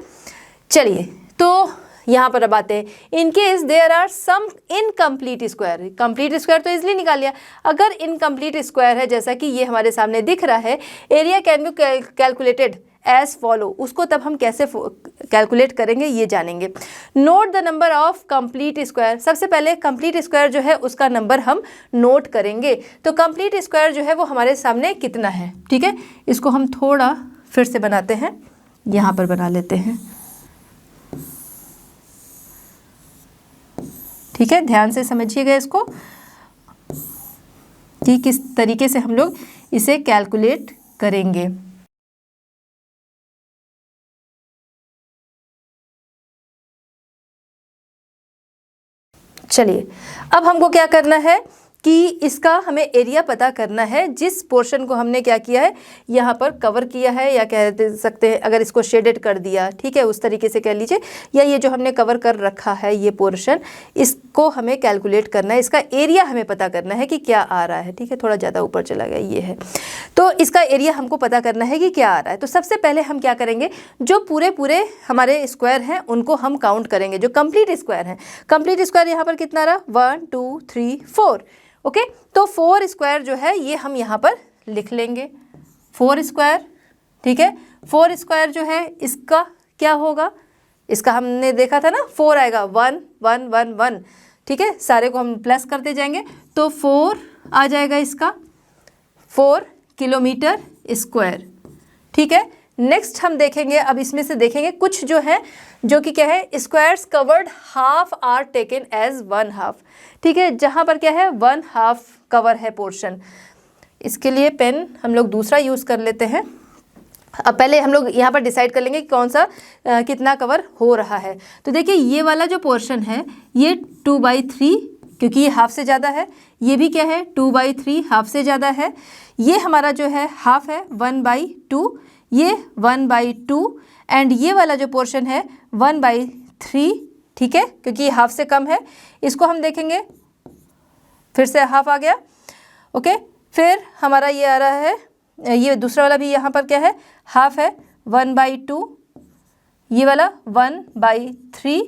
A: चलिए, तो यहाँ पर अब आते हैं। In case there are some incomplete square, complete square तो इजिली निकाल लिया। अगर इनकम्प्लीट स्क्वायर है, जैसा कि ये हमारे सामने दिख रहा है, area can be calculated as follow, उसको तब हम कैसे कैलकुलेट करेंगे ये जानेंगे। Note the number of complete square. सबसे पहले कंप्लीट स्क्वायर जो है उसका नंबर हम नोट करेंगे। तो कंप्लीट स्क्वायर जो है वो हमारे सामने कितना है, ठीक है। इसको हम थोड़ा फिर से बनाते हैं, यहाँ पर बना लेते हैं, ठीक है। ध्यान से समझिएगा इसको कि किस तरीके से हम लोग इसे कैलकुलेट करेंगे। चलिए, अब हमको क्या करना है कि इसका हमें एरिया पता करना है, जिस पोर्शन को हमने क्या किया है, यहाँ पर कवर किया है, या कह सकते हैं अगर इसको शेडेड कर दिया, ठीक है, उस तरीके से कह लीजिए, या ये जो हमने कवर कर रखा है ये पोर्शन, इसको हमें कैलकुलेट करना है। इसका एरिया हमें पता करना है कि क्या आ रहा है, ठीक है। थोड़ा ज़्यादा ऊपर चला गया, ये है, तो इसका एरिया हमको पता करना है कि क्या आ रहा है। तो सबसे पहले हम क्या करेंगे, जो पूरे पूरे हमारे स्क्वायर हैं उनको हम काउंट करेंगे, जो कंप्लीट स्क्वायर हैं। कंप्लीट स्क्वायर यहाँ पर कितना रहा, 1 2 3 4, ओके। तो 4 स्क्वायर जो है ये हम यहाँ पर लिख लेंगे, 4 स्क्वायर, ठीक है। 4 स्क्वायर जो है इसका क्या होगा, इसका हमने देखा था ना, 4 आएगा, 1 1 1 1, ठीक है। सारे को हम प्लस करते जाएंगे तो 4 आ जाएगा इसका, 4 किलोमीटर स्क्वायर, ठीक है। नेक्स्ट हम देखेंगे, अब इसमें से देखेंगे कुछ जो है, जो कि क्या है, squares covered half are taken as 1/2, ठीक है। जहाँ पर क्या है, 1/2 कवर है पोर्शन। इसके लिए पेन हम लोग दूसरा यूज़ कर लेते हैं। अब पहले हम लोग यहाँ पर डिसाइड कर लेंगे कि कौन सा कितना कवर हो रहा है। तो देखिए, ये वाला जो पोर्शन है ये 2/3, क्योंकि ये हाफ से ज़्यादा है। ये भी क्या है, 2/3, हाफ से ज़्यादा है। ये हमारा जो है हाफ है, 1/2, ये 1/2, एंड ये वाला जो पोर्शन है 1/3, ठीक है, क्योंकि ये हाफ से कम है। इसको हम देखेंगे, फिर से हाफ आ गया, ओके। फिर हमारा ये आ रहा है, ये दूसरा वाला भी यहाँ पर क्या है, हाफ है, 1/2, ये वाला 1/3,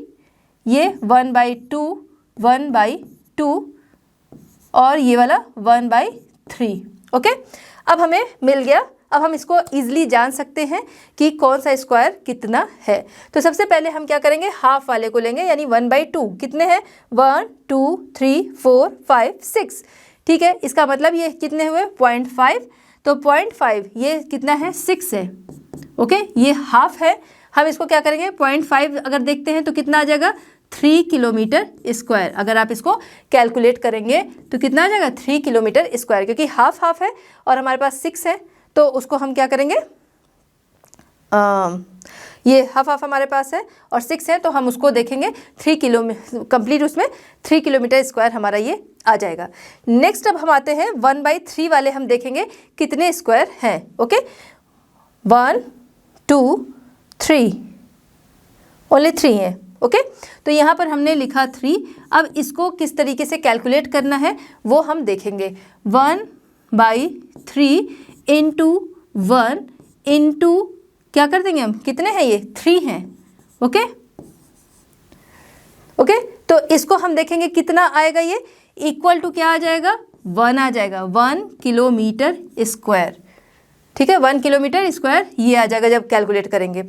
A: ये 1/2, 1/2, और ये वाला 1/3, ओके। अब हमें मिल गया। अब हम इसको ईजिली जान सकते हैं कि कौन सा स्क्वायर कितना है। तो सबसे पहले हम क्या करेंगे, हाफ वाले को लेंगे, यानी 1/2 कितने हैं, 1 2 3 4 5 6, ठीक है। इसका मतलब ये कितने हुए, 0.5, तो 0.5 ये कितना है, 6 है, ओके। ये हाफ है, हम इसको क्या करेंगे, 0.5 अगर देखते हैं तो कितना आ जाएगा, 3 किलोमीटर स्क्वायर। अगर आप इसको कैलकुलेट करेंगे तो कितना आ जाएगा, 3 किलोमीटर स्क्वायर, क्योंकि हाफ हाफ है और हमारे पास 6 है, तो उसको हम क्या करेंगे, ये हाफ हाफ हमारे पास है और 6 है, तो हम उसको देखेंगे 3 किलोमीटर कंप्लीट, उसमें 3 किलोमीटर स्क्वायर हमारा ये आ जाएगा। नेक्स्ट अब हम आते हैं 1/3 वाले, हम देखेंगे कितने स्क्वायर हैं, ओके। 1 2 3, ओनली 3 है, ओके। तो यहाँ पर हमने लिखा 3। अब इसको किस तरीके से कैलकुलेट करना है वो हम देखेंगे। 1/3 इंटू 1 इंटू क्या कर देंगे हम, कितने हैं ये, 3 हैं, ओके ओके। तो इसको हम देखेंगे कितना आएगा, ये इक्वल टू क्या आ जाएगा, 1 आ जाएगा, 1 किलोमीटर स्क्वायर, ठीक है। 1 किलोमीटर स्क्वायर ये आ जाएगा जब कैलकुलेट करेंगे।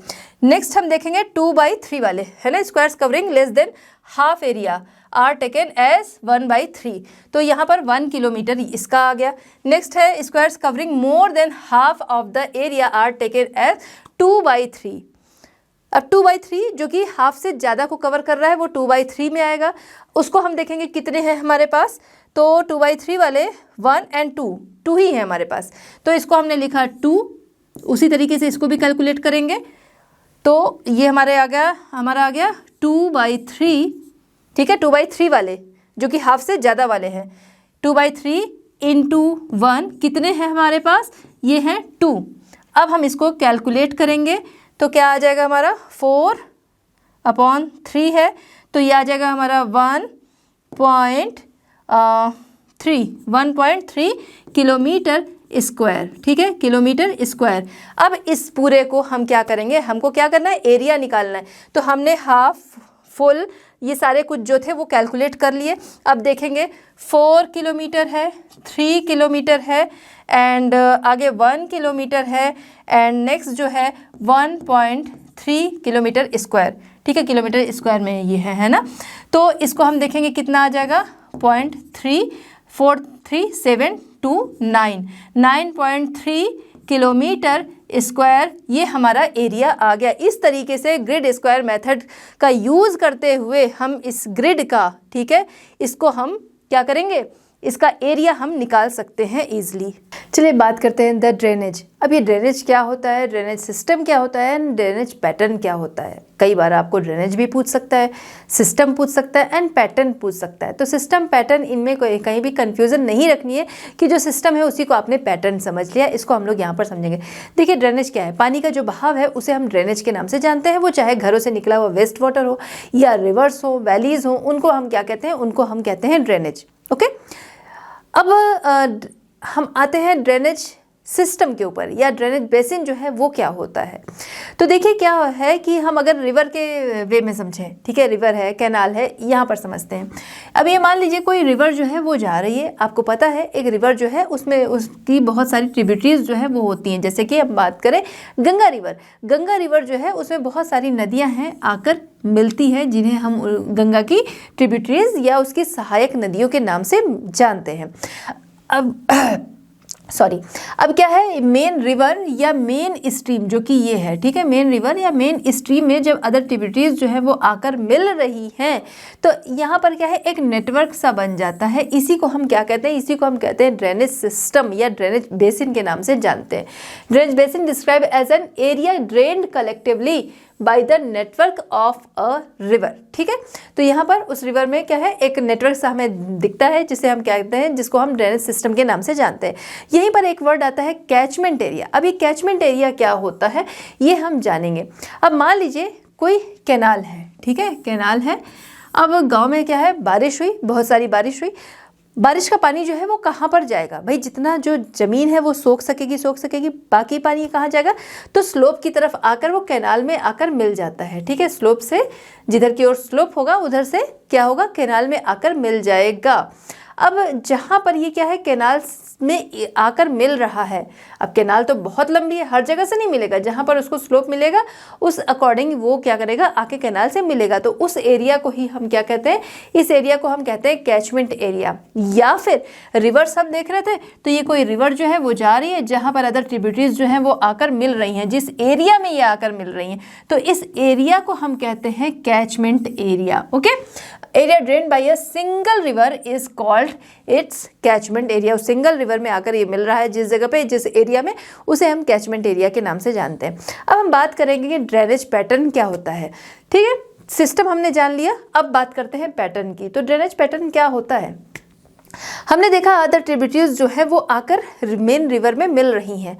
A: नेक्स्ट हम देखेंगे 2/3 वाले, है ना, squares covering less than half area. Are taken as 1/3, तो यहाँ पर 1 किलोमीटर इसका आ गया। नेक्स्ट है squares covering more than half of the area are taken as 2/3। अब 2/3 जो कि हाफ से ज़्यादा को कवर कर रहा है वो 2/3 में आएगा। उसको हम देखेंगे कितने हैं हमारे पास, तो 2/3 वाले 1 and 2 ही है हमारे पास, तो इसको हमने लिखा 2। उसी तरीके से इसको भी कैलकुलेट करेंगे, तो ये हमारा आ गया 2/3, ठीक है। 2/3 वाले जो कि हाफ से ज़्यादा वाले हैं, 2/3 इंटू 1 कितने हैं हमारे पास, ये हैं 2। अब हम इसको कैलकुलेट करेंगे तो क्या आ जाएगा हमारा 4/3 है, तो ये आ जाएगा हमारा 1.3 किलोमीटर स्क्वायर, ठीक है, किलोमीटर स्क्वायर। अब इस पूरे को हम क्या करेंगे, हमको क्या करना है, एरिया निकालना है। तो हमने हाफ, फुल, ये सारे कुछ जो थे वो कैलकुलेट कर लिए। अब देखेंगे 4 किलोमीटर है, 3 किलोमीटर है, एंड आगे 1 किलोमीटर है, एंड नेक्स्ट जो है 1.3 किलोमीटर स्क्वायर, ठीक है, किलोमीटर स्क्वायर में ये है ना। तो इसको हम देखेंगे कितना आ जाएगा, 0.343729, 9.3 किलोमीटर स्क्वायर, ये हमारा एरिया आ गया। इस तरीके से ग्रिड स्क्वायर मेथड का यूज़ करते हुए हम इस ग्रिड का, ठीक है, इसको हम क्या करेंगे, इसका एरिया हम निकाल सकते हैं ईजिली। चलिए बात करते हैं द ड्रेनेज। अब ये ड्रेनेज क्या होता है, ड्रेनेज सिस्टम क्या होता है, एंड ड्रेनेज पैटर्न क्या होता है। कई बार आपको ड्रेनेज भी पूछ सकता है, सिस्टम पूछ सकता है, एंड पैटर्न पूछ सकता है। तो सिस्टम पैटर्न इनमें कहीं भी कन्फ्यूज़न नहीं रखनी है कि जो सिस्टम है उसी को आपने पैटर्न समझ लिया। इसको हम लोग यहाँ पर समझेंगे। देखिए ड्रेनेज क्या है, पानी का जो बहाव है उसे हम ड्रेनेज के नाम से जानते हैं। वो चाहे घरों से निकला हुआ वेस्ट वाटर हो या रिवर्स हो, वैलीज हो, उनको हम क्या कहते हैं, उनको हम कहते हैं ड्रेनेज। ओके, अब हम आते हैं ड्रेनेज सिस्टम के ऊपर, या ड्रेनेज बेसिन जो है वो क्या होता है। तो देखिए क्या है कि हम अगर रिवर के वे में समझें, ठीक है, रिवर है, कैनाल है, यहाँ पर समझते हैं। अब ये मान लीजिए कोई रिवर जो है वो जा रही है, आपको पता है एक रिवर जो है उसमें उसकी बहुत सारी ट्रिब्यूटरीज जो है वो होती हैं। जैसे कि अब बात करें गंगा रिवर जो है उसमें बहुत सारी नदियाँ हैं आकर मिलती है, जिन्हें हम गंगा की ट्रिब्यूटरीज या उसकी सहायक नदियों के नाम से जानते हैं। अब क्या है, मेन रिवर या मेन स्ट्रीम जो कि ये है, ठीक है, मेन रिवर या मेन स्ट्रीम में जब अदर ट्रिब्यूटरीज जो है वो आकर मिल रही हैं, तो यहाँ पर क्या है, एक नेटवर्क सा बन जाता है। इसी को हम क्या कहते हैं, इसी को हम कहते हैं ड्रेनेज सिस्टम या ड्रेनेज बेसिन के नाम से जानते हैं। Drainage basin describe as an area drained collectively by the network of a river, ठीक है। तो यहाँ पर उस रिवर में क्या है, एक नेटवर्क सा हमें दिखता है जिसे हम क्या कहते हैं, जिसको हम ड्रेनेज सिस्टम के नाम से जानते हैं। यहीं पर एक वर्ड आता है कैचमेंट एरिया। अब ये कैचमेंट एरिया क्या होता है ये हम जानेंगे। अब मान लीजिए कोई कैनाल है, ठीक है, कैनाल है। अब गाँव में क्या है, बारिश हुई, बहुत सारी बारिश हुई, बारिश का पानी जो है वो कहाँ पर जाएगा भाई, जितना जो ज़मीन है वो सोख सकेगी, बाकी पानी कहाँ जाएगा, तो स्लोप की तरफ आकर वो कैनाल में आकर मिल जाता है, ठीक है। स्लोप से, जिधर की ओर स्लोप होगा उधर से क्या होगा, कैनाल में आकर मिल जाएगा। अब जहाँ पर ये क्या है, कैनाल में आकर मिल रहा है। अब कैनाल तो बहुत लंबी है, हर जगह से नहीं मिलेगा, जहाँ पर उसको स्लोप मिलेगा उस अकॉर्डिंग वो क्या करेगा, आके कैनाल से मिलेगा। तो उस एरिया को ही हम क्या कहते हैं, इस एरिया को हम कहते हैं कैचमेंट एरिया। या फिर रिवर्स हम देख रहे थे, तो ये कोई रिवर जो है वो जा रही है, जहाँ पर अदर ट्रिब्यूटरीज जो हैं वो आकर मिल रही हैं, जिस एरिया में ये आकर मिल रही हैं, तो इस एरिया को हम कहते हैं catchment area. Okay, area drain by a single river is called its catchment area. उस सिंगल रिवर में आकर ये मिल रहा है जिस जगह पे, जिस एरिया में, उसे हम कैचमेंट एरिया के नाम से जानते हैं। अब हम बात करेंगे कि ड्रेनेज पैटर्न क्या होता है, ठीक है। सिस्टम हमने जान लिया, अब बात करते हैं पैटर्न की। तो ड्रेनेज पैटर्न क्या होता है, हमने देखा अदर ट्रिब्यूटरीज जो है वो आकर मेन रिवर में मिल रही हैं,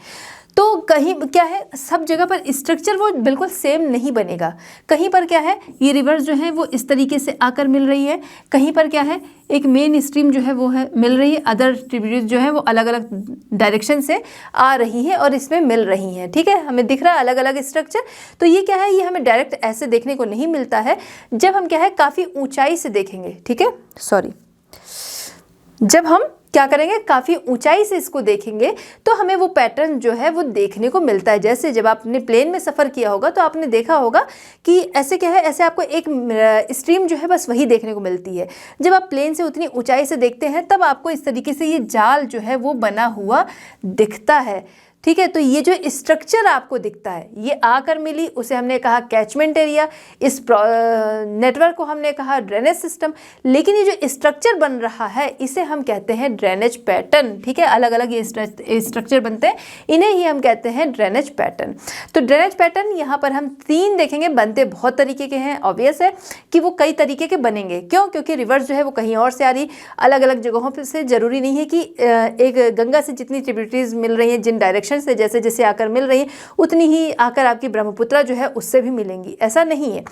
A: तो कहीं क्या है, सब जगह पर स्ट्रक्चर वो बिल्कुल सेम नहीं बनेगा। कहीं पर क्या है, ये रिवर्स जो है वो इस तरीके से आकर मिल रही है, कहीं पर क्या है, एक मेन स्ट्रीम जो है वो है मिल रही है, अदर ट्रिब्यूटरीज जो है वो अलग अलग डायरेक्शन से आ रही है और इसमें मिल रही हैं, ठीक है। हमें दिख रहा है अलग अलग स्ट्रक्चर। तो ये क्या है, ये हमें डायरेक्ट ऐसे देखने को नहीं मिलता है, जब हम क्या है काफ़ी ऊंचाई से देखेंगे, ठीक है, जब हम क्या करेंगे, काफ़ी ऊंचाई से इसको देखेंगे तो हमें वो पैटर्न जो है वो देखने को मिलता है। जैसे जब आपने प्लेन में सफ़र किया होगा तो आपने देखा होगा कि ऐसे क्या है, ऐसे आपको एक स्ट्रीम जो है बस वही देखने को मिलती है। जब आप प्लेन से उतनी ऊंचाई से देखते हैं तब आपको इस तरीके से ये जाल जो है वो बना हुआ दिखता है। ठीक है, तो ये जो स्ट्रक्चर आपको दिखता है ये आकर मिली, उसे हमने कहा कैचमेंट एरिया, इस नेटवर्क को हमने कहा ड्रेनेज सिस्टम, लेकिन ये जो स्ट्रक्चर बन रहा है इसे हम कहते हैं ड्रेनेज पैटर्न। ठीक है, अलग अलग ये स्ट्रक्चर बनते हैं, इन्हें ही हम कहते हैं ड्रेनेज पैटर्न। तो ड्रेनेज पैटर्न यहाँ पर हम 3 देखेंगे, बनते बहुत तरीके के हैं। ऑब्वियस है कि वो कई तरीके के बनेंगे, क्यों, क्योंकि रिवर्स जो है वो कहीं और से आ रही, अलग अलग जगहों पर से, जरूरी नहीं है कि एक गंगा से जितनी ट्रिब्यूटरीज मिल रही हैं जिन डायरेक्शन से जैसे जैसे आकर मिल रही है उतनी ही आकर आपकी ब्रह्मपुत्र जो है उससे भी मिलेंगी, ऐसा नहीं है।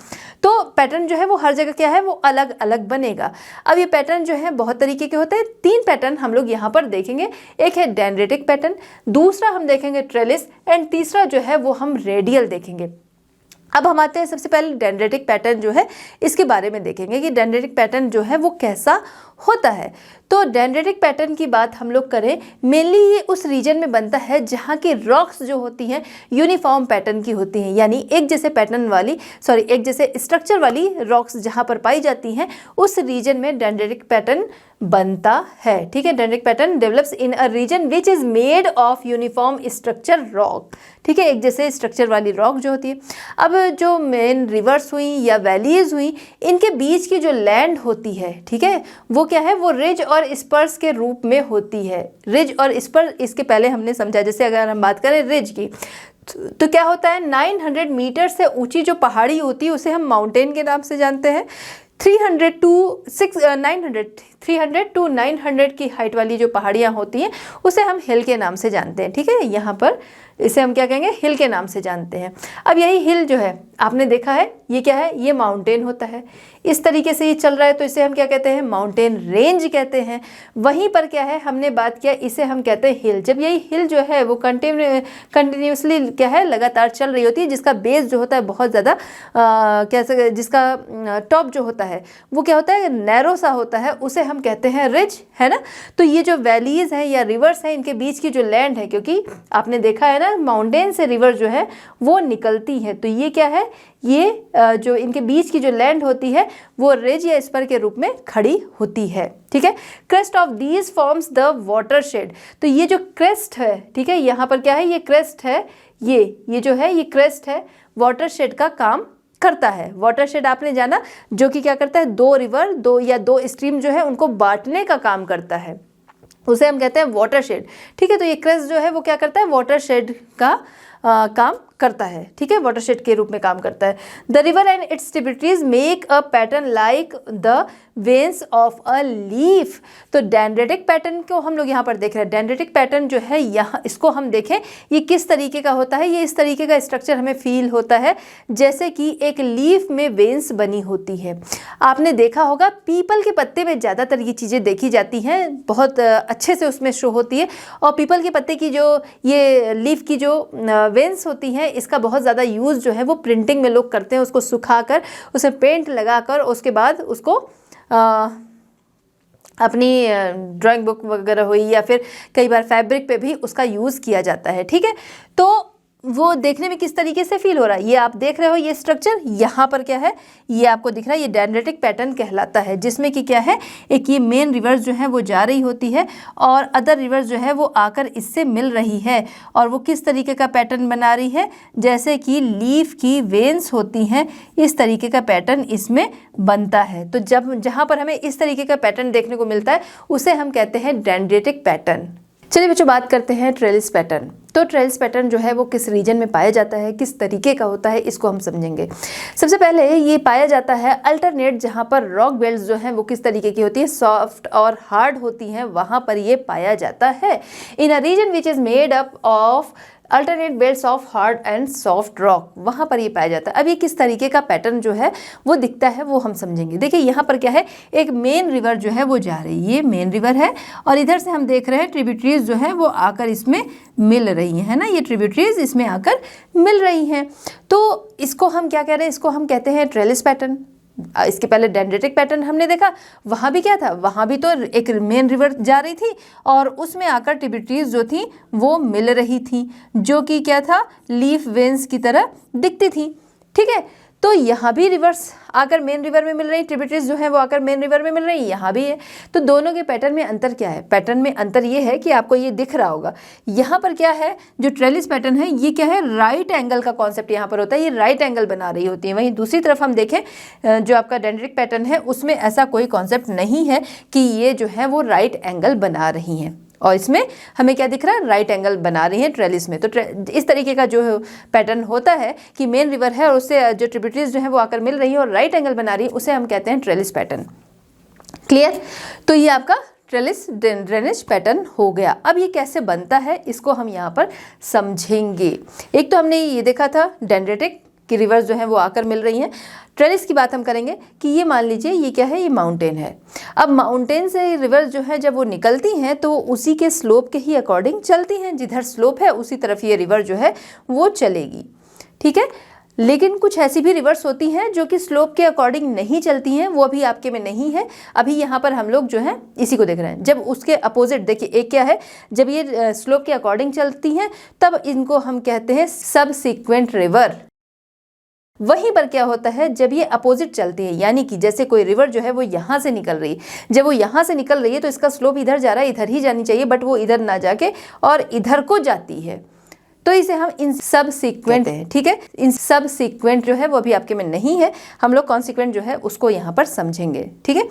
A: तो पैटर्न जो है वो हर जगह क्या है, वो अलग अलग बनेगा। अब ये पैटर्न जो है बहुत तरीके के होते हैं। 3 पैटर्न हम लोग यहाँ पर देखेंगे, एक है डेंड्रेटिक पैटर्न, दूसरा हम देखेंगे ट्रेलिस, एंड तीसरा जो है वो हम रेडियल देखेंगे। अब हम आते हैं सबसे पहले डेंड्रेटिक पैटर्न जो है इसके बारे में देखेंगे कि डेंड्रेटिक पैटर्न जो है वो कैसा होता है। तो डेंड्रेटिक पैटर्न की बात हम लोग करें, मेनली ये उस रीजन में बनता है जहाँ की रॉक्स जो होती हैं यूनिफॉर्म पैटर्न की होती हैं, यानी एक जैसे पैटर्न वाली एक जैसे स्ट्रक्चर वाली रॉक्स जहाँ पर पाई जाती हैं उस रीजन में डेंड्रेटिक पैटर्न बनता है। ठीक है, dendritic pattern develops in a region which is made of uniform structure rock. ठीक है, एक जैसे स्ट्रक्चर वाली रॉक जो होती है। अब जो मेन रिवर्स हुई या वैलीज हुई, इनके बीच की जो लैंड होती है, ठीक है, वो क्या है, वो रिज और स्पर्स के रूप में होती है। रिज और स्पर, इसके पहले हमने समझा, जैसे अगर हम बात करें रिज की तो क्या होता है, 900 मीटर से ऊंची जो पहाड़ी होती है उसे हम माउंटेन के नाम से जानते हैं। 300 टू 900 की हाइट वाली जो पहाड़ियाँ होती हैं उसे हम हिल के नाम से जानते हैं। ठीक है, यहाँ पर इसे हम क्या कहेंगे, हिल के नाम से जानते हैं। अब यही हिल जो है आपने देखा है, ये क्या है, ये माउंटेन होता है। इस तरीके से ये चल रहा है तो इसे हम क्या कहते हैं, माउंटेन रेंज कहते हैं। वहीं पर क्या है, हमने बात किया, इसे हम कहते हैं हिल। जब यही हिल जो है वो कंटिन्यूसली क्या है, लगातार चल रही होती है, जिसका बेस जो होता है बहुत ज़्यादा कैसे, जिसका टॉप जो होता है वो क्या होता है, नैरो सा होता है, उसे हम कहते हैं रिज, है ना। तो ये जो वैलीज हैं या रिवर्स हैं, इनके बीच की जो लैंड है, क्योंकि आपने देखा है ना माउंटेन से रिवर जो है वो निकलती है, तो ये क्या है, ये जो इनके बीच की जो लैंड होती है वो रिज या स्पर के रूप में खड़ी होती है। ठीक है, crest of these forms the watershed. तो ये जो क्रेस्ट है, ठीक है, यहाँ पर क्या है, ये क्रेस्ट है, ये जो है ये क्रेस्ट है, वाटरशेड का काम करता है। वाटरशेड आपने जाना, जो कि क्या करता है, 2 रिवर, 2 या 2 स्ट्रीम जो है उनको बांटने का काम करता है, उसे हम कहते हैं वाटरशेड। ठीक है, तो ये क्रेस्ट जो है वो क्या करता है, वाटरशेड का काम करता है। ठीक है, वाटरशेड के रूप में काम करता है। The river and it's tributaries make a pattern like the veins of a leaf. तो डेंड्रेटिक पैटर्न को हम लोग यहाँ पर देख रहे हैं। डेंड्रेटिक पैटर्न जो है यहाँ, इसको हम देखें, ये किस तरीके का होता है, ये इस तरीके का स्ट्रक्चर हमें फील होता है जैसे कि एक लीफ में वेन्स बनी होती है। आपने देखा होगा पीपल के पत्ते में ज़्यादातर ये चीज़ें देखी जाती हैं, बहुत अच्छे से उसमें शो होती है। और पीपल के पत्ते की जो ये लीफ की जो वेन्स होती हैं, इसका बहुत ज़्यादा यूज़ जो है वो प्रिंटिंग में लोग करते हैं, उसको सुखाकर उसे पेंट लगाकर उसके बाद उसको अपनी ड्राइंग बुक वगैरह हुई या फिर कई बार फैब्रिक पे भी उसका यूज़ किया जाता है। ठीक है, तो वो देखने में किस तरीके से फील हो रहा है, ये आप देख रहे हो, ये स्ट्रक्चर यहाँ पर क्या है, ये आपको दिख रहा है, ये डेंड्रेटिक पैटर्न कहलाता है, जिसमें कि क्या है, एक ये मेन रिवर्स जो है वो जा रही होती है और अदर रिवर्स जो है वो आकर इससे मिल रही है, और वो किस तरीके का पैटर्न बना रही है, जैसे कि लीफ की वेन्स होती हैं, इस तरीके का पैटर्न इसमें बनता है। तो जहाँ पर हमें इस तरीके का पैटर्न देखने को मिलता है उसे हम कहते हैं डेंड्रेटिक पैटर्न। चलिए बच्चों, बात करते हैं ट्रेलिस पैटर्न। तो ट्रेलिस पैटर्न जो है वो किस रीजन में पाया जाता है, किस तरीके का होता है, इसको हम समझेंगे। सबसे पहले ये पाया जाता है अल्टरनेट, जहाँ पर रॉक बेल्ट्स जो हैं वो किस तरीके की होती है, सॉफ्ट और हार्ड होती हैं, वहाँ पर ये पाया जाता है। In a region which is made up of alternate belts of hard and soft rock, वहाँ पर ये पाया जाता है। अब ये किस तरीके का पैटर्न जो है वो दिखता है वो हम समझेंगे। देखिए यहाँ पर क्या है, एक मेन रिवर जो है वो जा रही है, ये मेन रिवर है, और इधर से हम देख रहे हैं ट्रिब्यूटरीज जो है वो आकर इसमें मिल रही हैं, है ना, ये ट्रिब्यूटरीज इसमें आकर मिल रही हैं। तो इसको हम क्या कह रहे हैं, इसको हम कहते हैं ट्रेलिस पैटर्न। इसके पहले डेंड्रेटिक पैटर्न हमने देखा, वहाँ भी क्या था, वहाँ भी तो एक मेन रिवर जा रही थी और उसमें आकर ट्रिब्यूटरीज जो थी वो मिल रही थी, जो कि क्या था, लीफ वेन्स की तरह दिखती थी। ठीक है, तो यहाँ भी रिवर्स आकर मेन रिवर में मिल रही, ट्रिब्यूटरीज जो है वो आकर मेन रिवर में मिल रही, यहाँ भी है। तो दोनों के पैटर्न में अंतर क्या है? पैटर्न में अंतर ये है कि आपको ये दिख रहा होगा, यहाँ पर क्या है, जो ट्रेलिस पैटर्न है ये क्या है, राइट एंगल का कॉन्सेप्ट यहाँ पर होता है, ये राइट एंगल बना रही होती है। वहीं दूसरी तरफ हम देखें जो आपका डेंड्रिटिक पैटर्न है उसमें ऐसा कोई कॉन्सेप्ट नहीं है कि ये जो है वो राइट एंगल बना रही हैं, और इसमें हमें क्या दिख रहा है, राइट एंगल बना रही है ट्रेलिस में। तो इस तरीके का जो पैटर्न होता है कि मेन रिवर है और उससे जो ट्रिब्यूटरीज जो है वो आकर मिल रही है और राइट एंगल बना रही है, उसे हम कहते हैं ट्रेलिस पैटर्न। क्लियर? तो ये आपका ट्रेलिस ड्रेनेज पैटर्न हो गया। अब ये कैसे बनता है इसको हम यहाँ पर समझेंगे। एक तो हमने ये देखा था डेंड्रेटिक कि रिवर्स जो है वो आकर मिल रही हैं। ट्रेलिस की बात हम करेंगे कि ये मान लीजिए ये क्या है, ये माउंटेन है। अब माउंटेन से रिवर्स जो है जब वो निकलती हैं तो उसी के स्लोप के ही अकॉर्डिंग चलती हैं, जिधर स्लोप है उसी तरफ ये रिवर जो है वो चलेगी। ठीक है, लेकिन कुछ ऐसी भी रिवर्स होती हैं जो कि स्लोप के अकॉर्डिंग नहीं चलती हैं, वो अभी आपके में नहीं है। अभी यहाँ पर हम लोग जो है इसी को देख रहे हैं। जब उसके अपोजिट देखिए, एक क्या है, जब ये स्लोप के अकॉर्डिंग चलती हैं तब इनको हम कहते हैं सबसीक्वेंट रिवर। वहीं पर क्या होता है, जब ये अपोजिट चलती है, यानी कि जैसे कोई रिवर जो है वो यहाँ से निकल रही है, जब वो यहाँ से निकल रही है तो इसका स्लोप इधर जा रहा है, इधर ही जानी चाहिए, बट वो इधर ना जाके और इधर को जाती है, तो इसे हम इन सब सीक्वेंट है। ठीक है, इन सब सीक्वेंट जो है वो अभी आपके में नहीं है, हम लोग कॉन्सिक्वेंट जो है उसको यहाँ पर समझेंगे। ठीक है,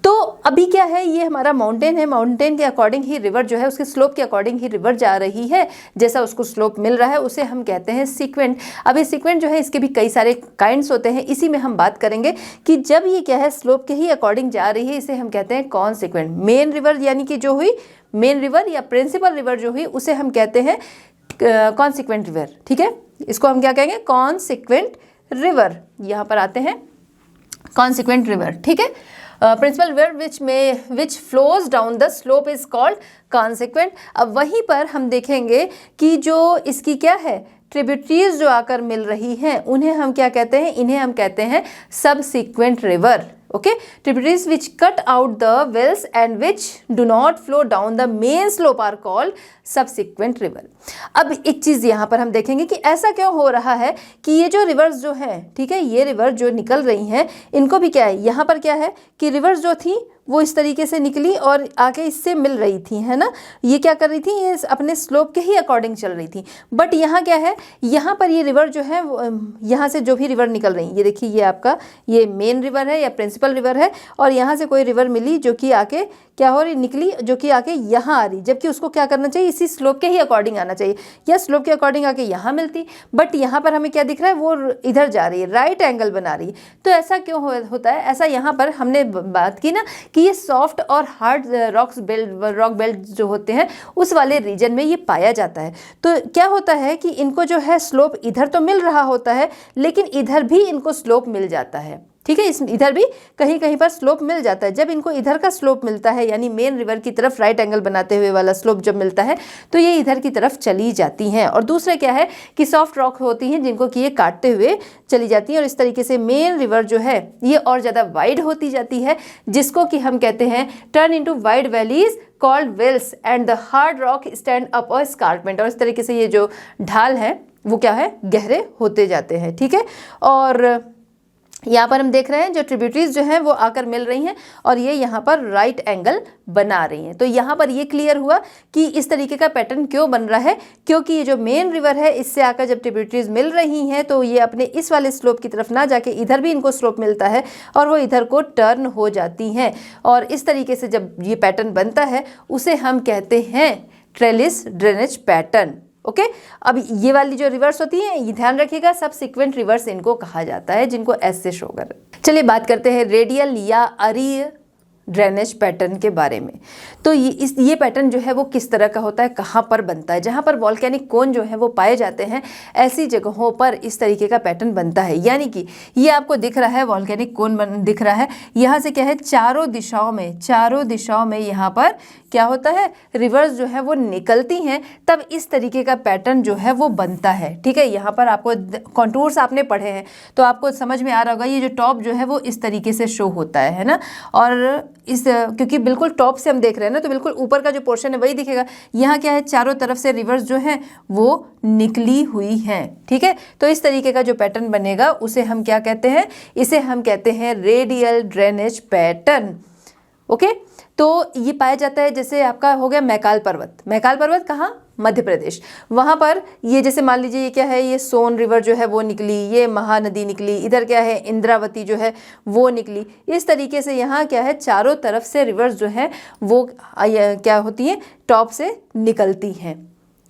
A: तो अभी क्या है, ये हमारा माउंटेन है, माउंटेन के अकॉर्डिंग ही रिवर जो है उसके स्लोप के अकॉर्डिंग ही रिवर जा रही है, जैसा उसको स्लोप मिल रहा है उसे हम कहते हैं सीक्वेंट। अब ये सीक्वेंट जो है इसके भी कई सारे काइंड्स होते हैं, इसी में हम बात करेंगे कि जब ये क्या है स्लोप के ही अकॉर्डिंग जा रही है इसे हम कहते हैं कॉन्सिक्वेंट। मेन रिवर यानी कि जो हुई मेन रिवर या प्रिंसिपल रिवर जो हुई उसे हम कहते हैं कॉन्सिक्वेंट रिवर। ठीक है, इसको हम क्या कहेंगे, कॉन्सिक्वेंट रिवर। यहाँ पर आते हैं कॉन्सिक्वेंट रिवर। ठीक है, principal river which flows down the slope is called consequent. अब वहीं पर हम देखेंगे कि जो इसकी क्या है, ट्रिब्यूटरीज जो आकर मिल रही हैं उन्हें हम क्या कहते हैं, इन्हें हम कहते हैं subsequent river. Okay, tributaries which cut out the wells and which do not flow down the main slope are called subsequent river। अब एक चीज़ यहाँ पर हम देखेंगे कि ऐसा क्यों हो रहा है कि ये जो रिवर्स जो है, ठीक है, ये रिवर जो निकल रही हैं इनको भी क्या है, यहाँ पर क्या है कि रिवर्स जो थी वो इस तरीके से निकली और आके इससे मिल रही थी, है ना। ये क्या कर रही थी, ये अपने स्लोप के ही अकॉर्डिंग चल रही थी। बट यहाँ क्या है, यहाँ पर ये रिवर जो है यहाँ से जो भी रिवर निकल रही, ये देखिए, ये आपका ये मेन रिवर है या प्रिंसिपल रिवर है, और यहाँ से कोई रिवर मिली जो कि आके क्या हो रही, निकली, जो कि आके यहाँ आ रही, जबकि उसको क्या करना चाहिए, इसी स्लोप के ही अकॉर्डिंग आना चाहिए, या स्लोप के अकॉर्डिंग आके यहाँ मिलती। बट यहाँ पर हमें क्या दिख रहा है, वो इधर जा रही है, राइट एंगल बना रही है। तो ऐसा क्यों होता है, ऐसा यहाँ पर हमने बात की ना कि ये सॉफ्ट और हार्ड रॉक बेल्ट जो होते हैं उस वाले रीजन में ये पाया जाता है। तो क्या होता है कि इनको जो है स्लोप इधर तो मिल रहा होता है, लेकिन इधर भी इनको स्लोप मिल जाता है। ठीक है, इधर भी कहीं कहीं पर स्लोप मिल जाता है। जब इनको इधर का स्लोप मिलता है, यानी मेन रिवर की तरफ राइट एंगल बनाते हुए वाला स्लोप जब मिलता है, तो ये इधर की तरफ चली जाती हैं। और दूसरे क्या है कि सॉफ्ट रॉक होती हैं जिनको कि ये काटते हुए चली जाती हैं, और इस तरीके से मेन रिवर जो है ये और ज़्यादा वाइड होती जाती है, जिसको कि हम कहते हैं turn into wide valleys called vales and the hard rock stand up a escarpment. और इस तरीके से ये जो ढाल है वो क्या है, गहरे होते जाते हैं। ठीक है, और यहाँ पर हम देख रहे हैं जो ट्रिब्यूटरीज जो हैं वो आकर मिल रही हैं और ये यहाँ पर राइट एंगल बना रही हैं। तो यहाँ पर ये क्लियर हुआ कि इस तरीके का पैटर्न क्यों बन रहा है, क्योंकि ये जो मेन रिवर है इससे आकर जब ट्रिब्यूटरीज मिल रही हैं तो ये अपने इस वाले स्लोप की तरफ ना जाके इधर भी इनको स्लोप मिलता है और वो इधर को टर्न हो जाती हैं, और इस तरीके से जब ये पैटर्न बनता है उसे हम कहते हैं ट्रेलिस ड्रेनेज पैटर्न। ओके, अब ये वाली जो रिवर्स होती है ये ध्यान रखिएगा, सब सीक्वेंट रिवर्स इनको कहा जाता है, जिनको एस से शो कर। चलिए बात करते हैं रेडियल या अरीय ड्रेनेज पैटर्न के बारे में। तो ये पैटर्न जो है वो किस तरह का होता है, कहाँ पर बनता है। जहाँ पर वॉल्केनिक कोन जो है वो पाए जाते हैं ऐसी जगहों पर इस तरीके का पैटर्न बनता है। यानी कि ये आपको दिख रहा है वॉल्केनिक कोन दिख रहा है, यहाँ से क्या है चारों दिशाओं में यहाँ पर क्या होता है रिवर्स जो है वो निकलती हैं, तब इस तरीके का पैटर्न जो है वो बनता है। ठीक है, यहाँ पर आपको कॉन्टूर्स आपने पढ़े हैं तो आपको समझ में आ रहा होगा, ये जो टॉप जो है वो इस तरीके से शो होता है ना। और इस क्योंकि बिल्कुल टॉप से हम देख रहे हैं ना, तो बिल्कुल ऊपर का जो पोर्शन है वही दिखेगा। यहाँ क्या है चारों तरफ से रिवर्स जो है वो निकली हुई हैं। ठीक है, तो इस तरीके का जो पैटर्न बनेगा उसे हम क्या कहते हैं, इसे हम कहते हैं रेडियल ड्रेनेज पैटर्न। ओके, तो ये पाया जाता है जैसे आपका हो गया मैकाल पर्वत कहाँ, मध्य प्रदेश। वहाँ पर ये जैसे मान लीजिए ये क्या है, ये सोन रिवर जो है वो निकली, ये महानदी निकली, इधर क्या है इंद्रावती जो है वो निकली। इस तरीके से यहाँ क्या है चारों तरफ से रिवर्स जो है वो क्या होती है टॉप से निकलती हैं।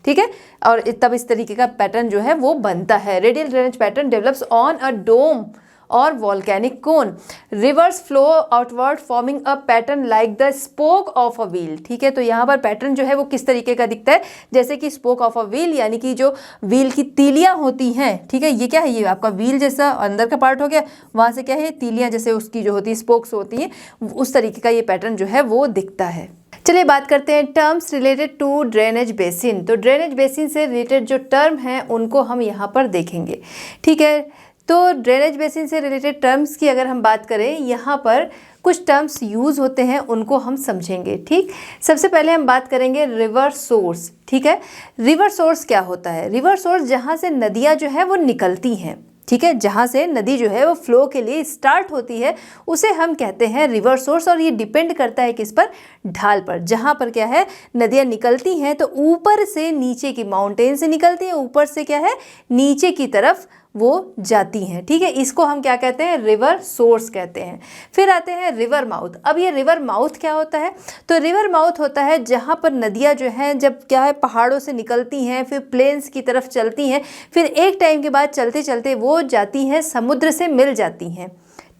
A: ठीक है, और तब इस तरीके का पैटर्न जो है वो बनता है। Radial drainage pattern develops on a dome और volcanic cone, rivers flow outward forming a pattern like the spoke of a wheel. ठीक है, तो यहाँ पर पैटर्न जो है वो किस तरीके का दिखता है, जैसे कि स्पोक ऑफ अ व्हील, यानी कि जो व्हील की तीलियाँ होती हैं। ठीक है, ये क्या है, ये आपका व्हील जैसा अंदर का पार्ट हो गया, वहाँ से क्या है तीलियाँ जैसे उसकी जो होती है स्पोक्स होती हैं, उस तरीके का ये पैटर्न जो है वो दिखता है। चलिए बात करते हैं terms related to drainage basin. तो ड्रेनेज बेसिन से रिलेटेड जो टर्म हैं उनको हम यहाँ पर देखेंगे। ठीक है, तो ड्रेनेज बेसिन से रिलेटेड टर्म्स की अगर हम बात करें, यहाँ पर कुछ टर्म्स यूज़ होते हैं उनको हम समझेंगे। ठीक, सबसे पहले हम बात करेंगे रिवर सोर्स। ठीक है, रिवर सोर्स क्या होता है, रिवर सोर्स जहाँ से नदियाँ जो है वो निकलती हैं। ठीक है, जहाँ से नदी जो है वो फ्लो के लिए स्टार्ट होती है उसे हम कहते हैं रिवर सोर्स। और ये डिपेंड करता है किस पर, ढाल पर। जहाँ पर क्या है नदियाँ निकलती हैं तो ऊपर से नीचे की, माउंटेन से निकलती हैं, ऊपर से क्या है नीचे की तरफ वो जाती हैं। ठीक है, इसको हम क्या कहते हैं, रिवर सोर्स कहते हैं। फिर आते हैं रिवर माउथ। अब ये रिवर माउथ क्या होता है, तो रिवर माउथ होता है जहाँ पर नदियाँ जो हैं जब क्या है पहाड़ों से निकलती हैं, फिर प्लेन्स की तरफ चलती हैं, फिर एक टाइम के बाद चलते चलते वो जाती हैं समुद्र से मिल जाती हैं।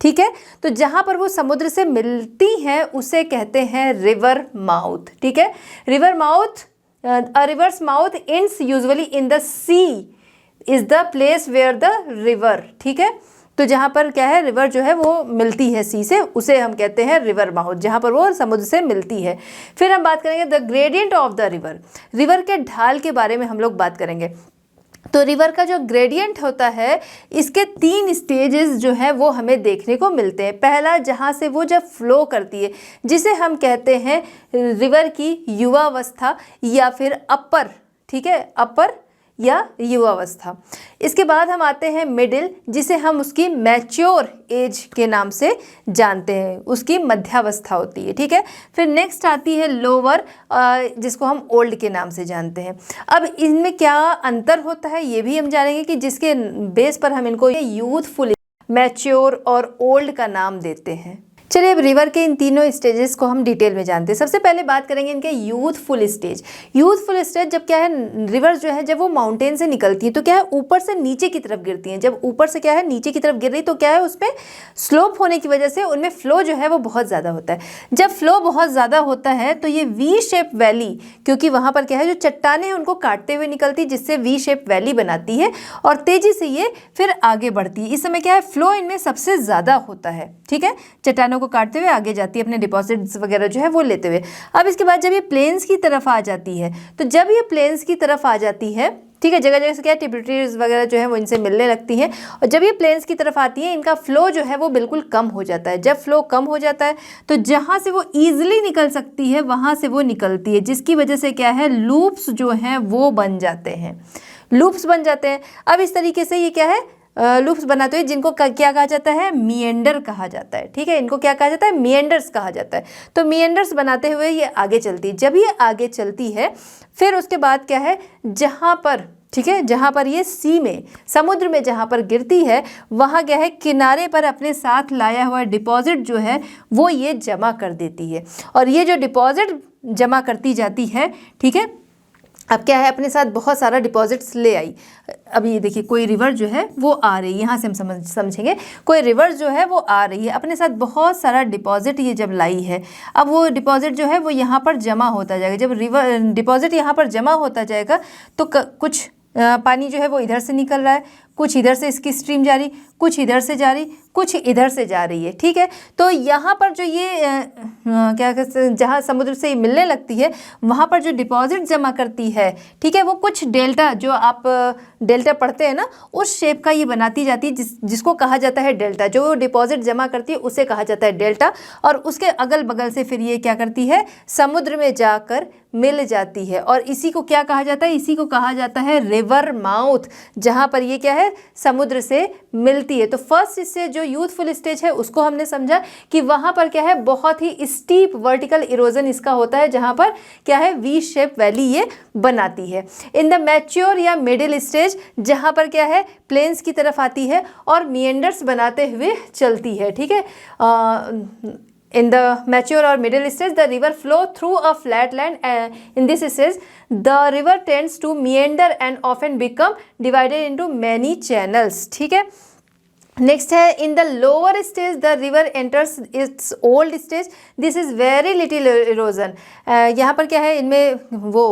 A: ठीक है, तो जहाँ पर वो समुद्र से मिलती हैं उसे कहते हैं रिवर माउथ। ठीक है, river mouth, a river's mouth ends usually in the sea is the place where the river. ठीक है, तो जहाँ पर क्या है रिवर जो है वो मिलती है सी से, उसे हम कहते हैं रिवर माउथ, जहाँ पर वो समुद्र से मिलती है। फिर हम बात करेंगे the gradient of the river, river के ढाल के बारे में हम लोग बात करेंगे। तो रिवर का जो ग्रेडियंट होता है इसके 3 स्टेजेस जो है वो हमें देखने को मिलते हैं। पहला, जहाँ से वो जब फ्लो करती है जिसे हम कहते हैं रिवर की युवावस्था या फिर अपर। ठीक है, अपर या युवावस्था। इसके बाद हम आते हैं मिडिल, जिसे हम उसकी मैच्योर एज के नाम से जानते हैं, उसकी मध्यावस्था होती है। ठीक है, फिर नेक्स्ट आती है लोअर, जिसको हम ओल्ड के नाम से जानते हैं। अब इनमें क्या अंतर होता है ये भी हम जानेंगे कि जिसके बेस पर हम इनको यूथफुल, मैच्योर और ओल्ड का नाम देते हैं। चलिए अब रिवर के इन तीनों स्टेजेस को हम डिटेल में जानते हैं। सबसे पहले बात करेंगे इनके यूथफुल स्टेज। यूथफुल स्टेज जब क्या है रिवर्स जो है जब वो माउंटेन से निकलती है तो क्या है ऊपर से नीचे की तरफ गिरती हैं। जब ऊपर से क्या है नीचे की तरफ गिर रही तो क्या है उसमें स्लोप होने की वजह से उनमें फ्लो जो है वो बहुत ज़्यादा होता है। जब फ्लो बहुत ज़्यादा होता है तो ये वी शेप वैली, क्योंकि वहाँ पर क्या है जो चट्टानें हैं उनको काटते हुए निकलती, जिससे वी शेप वैली बनाती है और तेज़ी से ये फिर आगे बढ़ती है। इस समय क्या है फ्लो इनमें सबसे ज़्यादा होता है। ठीक है, चट्टानों को काटते हुए आगे जाती है अपने डिपॉजिट्स वगैरह जो है वो लेते हुए। अब इसके बाद जब ये प्लेन्स की तरफ आ जाती है, तो जब ये प्लेन्स की तरफ आ जाती है, ठीक है, जगह जगह से क्या ट्रिब्यूटरीज वगैरह जो है वो इनसे मिलने लगती हैं, और जब ये प्लेन्स की तरफ आती हैं इनका फ्लो जो है वो बिल्कुल कम हो जाता है। जब फ्लो कम हो जाता है तो जहाँ से वो ईजिली निकल सकती है वहाँ से वो निकलती है, जिसकी वजह से क्या है लूप्स जो हैं वो बन जाते हैं, लूप्स बन जाते हैं। अब इस तरीके से ये क्या है लूप्स बनाते हुए, जिनको क्या कहा जाता है मिएंडर कहा जाता है। ठीक है, इनको क्या कहा जाता है मिएंडर्स कहा जाता है। तो मिएंडर्स बनाते हुए ये आगे चलती है। जब ये आगे चलती है फिर उसके बाद क्या है जहाँ पर, ठीक है, जहाँ पर ये सी में समुद्र में जहाँ पर गिरती है वहाँ क्या है किनारे पर अपने साथ लाया हुआ डिपॉजिट जो है वो ये जमा कर देती है, और ये जो डिपॉजिट जमा करती जाती है, ठीक है, अब क्या है, अपने साथ बहुत सारा डिपॉजिट्स ले आई। अब ये देखिए कोई रिवर जो है वो आ रही है, यहाँ से हम समझेंगे कोई रिवर जो है वो आ रही है, अपने साथ बहुत सारा डिपॉजिट ये जब लाई है, अब वो डिपॉजिट जो है वो यहाँ पर जमा होता जाएगा। जब रिवर डिपॉजिट यहाँ पर जमा होता जाएगा तो कुछ पानी जो है वो इधर से निकल रहा है, कुछ इधर से इसकी स्ट्रीम जा रही, कुछ इधर से जा रही, कुछ इधर से जा रही है, ठीक है। तो यहाँ पर जो ये क्या कहते हैं, जहाँ समुद्र से मिलने लगती है वहाँ पर जो डिपॉजिट जमा करती है, ठीक है, वो कुछ डेल्टा, जो आप डेल्टा पढ़ते हैं ना, उस शेप का ये बनाती जाती है, जिसको कहा जाता है डेल्टा। जो डिपॉजिट जमा करती है उसे कहा जाता है डेल्टा, और उसके अगल बगल से फिर ये क्या करती है, समुद्र में जाकर मिल जाती है। और इसी को क्या कहा जाता है, इसी को कहा जाता है रिवर माउथ, जहाँ पर ये क्या है, समुद्र से मिलती है। तो फर्स्ट इससे जो यूथफुल स्टेज है उसको हमने समझा कि वहाँ पर क्या है, बहुत ही स्टीप वर्टिकल इरोजन इसका होता है, जहाँ पर क्या है, वी शेप वैली ये बनाती है। इन द मैच्योर या मिडिल स्टेज, जहाँ पर क्या है, प्लेन्स की तरफ आती है और मिएंडर्स बनाते हुए चलती है, ठीक है। In the mature or middle stage, the river flow through a flat land. In this stage, the river tends to meander and often become divided into many channels. ठीक है। नेक्स्ट है, in the lower stage the river enters it's old stage, this is very little erosion. यहाँ पर क्या है, इनमें वो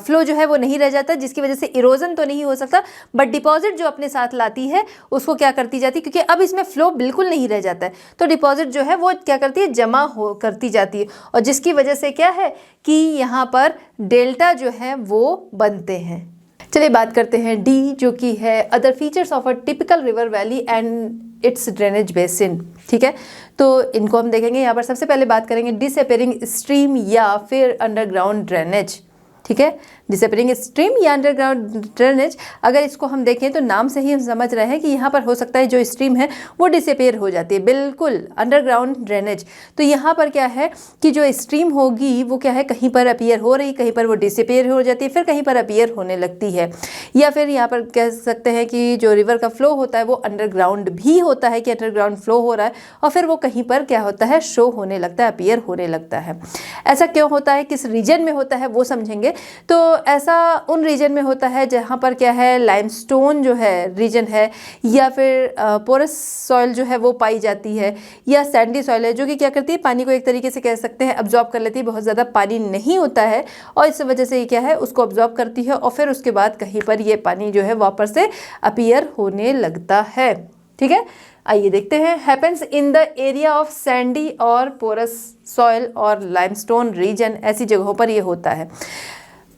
A: flow जो है वो नहीं रह जाता, जिसकी वजह से इरोजन तो नहीं हो सकता, बट डिपॉजिट जो अपने साथ लाती है उसको क्या करती जाती है, क्योंकि अब इसमें फ्लो बिल्कुल नहीं रह जाता है, तो डिपॉजिट जो है वो क्या करती है, जमा हो करती जाती है, और जिसकी वजह से क्या है कि यहाँ पर डेल्टा जो है वो बनते हैं। चलिए बात करते हैं डी, जो कि है other features of a typical river valley and it's drainage basin, ठीक है। तो इनको हम देखेंगे। यहाँ पर सबसे पहले बात करेंगे डिसअपीयरिंग स्ट्रीम या फिर अंडरग्राउंड ड्रेनेज, ठीक है। डिसअपीयरिंग स्ट्रीम या अंडरग्राउंड ड्रेनेज, अगर इसको हम देखें तो नाम से ही हम समझ रहे हैं कि यहाँ पर हो सकता है जो स्ट्रीम है वो डिसअपीयर हो जाती है, बिल्कुल अंडरग्राउंड ड्रेनेज। तो यहाँ पर क्या है कि जो स्ट्रीम होगी वो क्या है, कहीं पर अपीयर हो रही, कहीं पर वो डिसअपीयर हो जाती है, फिर कहीं पर अपीयर होने लगती है। या फिर यहाँ पर कह सकते हैं कि जो रिवर का फ्लो होता है वो अंडरग्राउंड भी होता है, कि अंडरग्राउंड फ्लो हो रहा है, और फिर वो कहीं पर क्या होता है, शो होने लगता है, अपीयर होने लगता है। ऐसा क्यों होता है, किस रीजन में होता है वो समझेंगे। तो ऐसा उन रीजन में होता है जहाँ पर क्या है, लाइमस्टोन जो है रीजन है, या फिर पोरस सॉइल जो है वो पाई जाती है, या सैंडी सॉइल है, जो कि क्या करती है, पानी को एक तरीके से कह सकते हैं अब्जॉर्ब कर लेती है। बहुत ज़्यादा पानी नहीं होता है और इस वजह से ये क्या है, उसको अब्जॉर्ब करती है, और फिर उसके बाद कहीं पर ये पानी जो है वापस से अपीयर होने लगता है, ठीक है। आइए देखते हैं, happens in the area of Sandy और पोरस सॉइल और लाइमस्टोन रीजन, ऐसी जगहों पर ये होता है।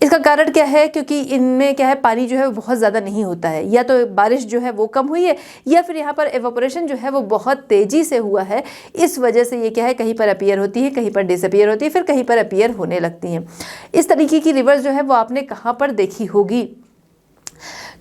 A: इसका कारण क्या है, क्योंकि इनमें क्या है, पानी जो है वो बहुत ज़्यादा नहीं होता है, या तो बारिश जो है वो कम हुई है, या फिर यहाँ पर एवापोरेशन जो है वो बहुत तेज़ी से हुआ है, इस वजह से ये क्या है, कहीं पर अपीयर होती है, कहीं पर डिसअपीयर होती है, फिर कहीं पर अपीयर होने लगती हैं। इस तरीके की रिवर्स जो है वो आपने कहाँ पर देखी होगी,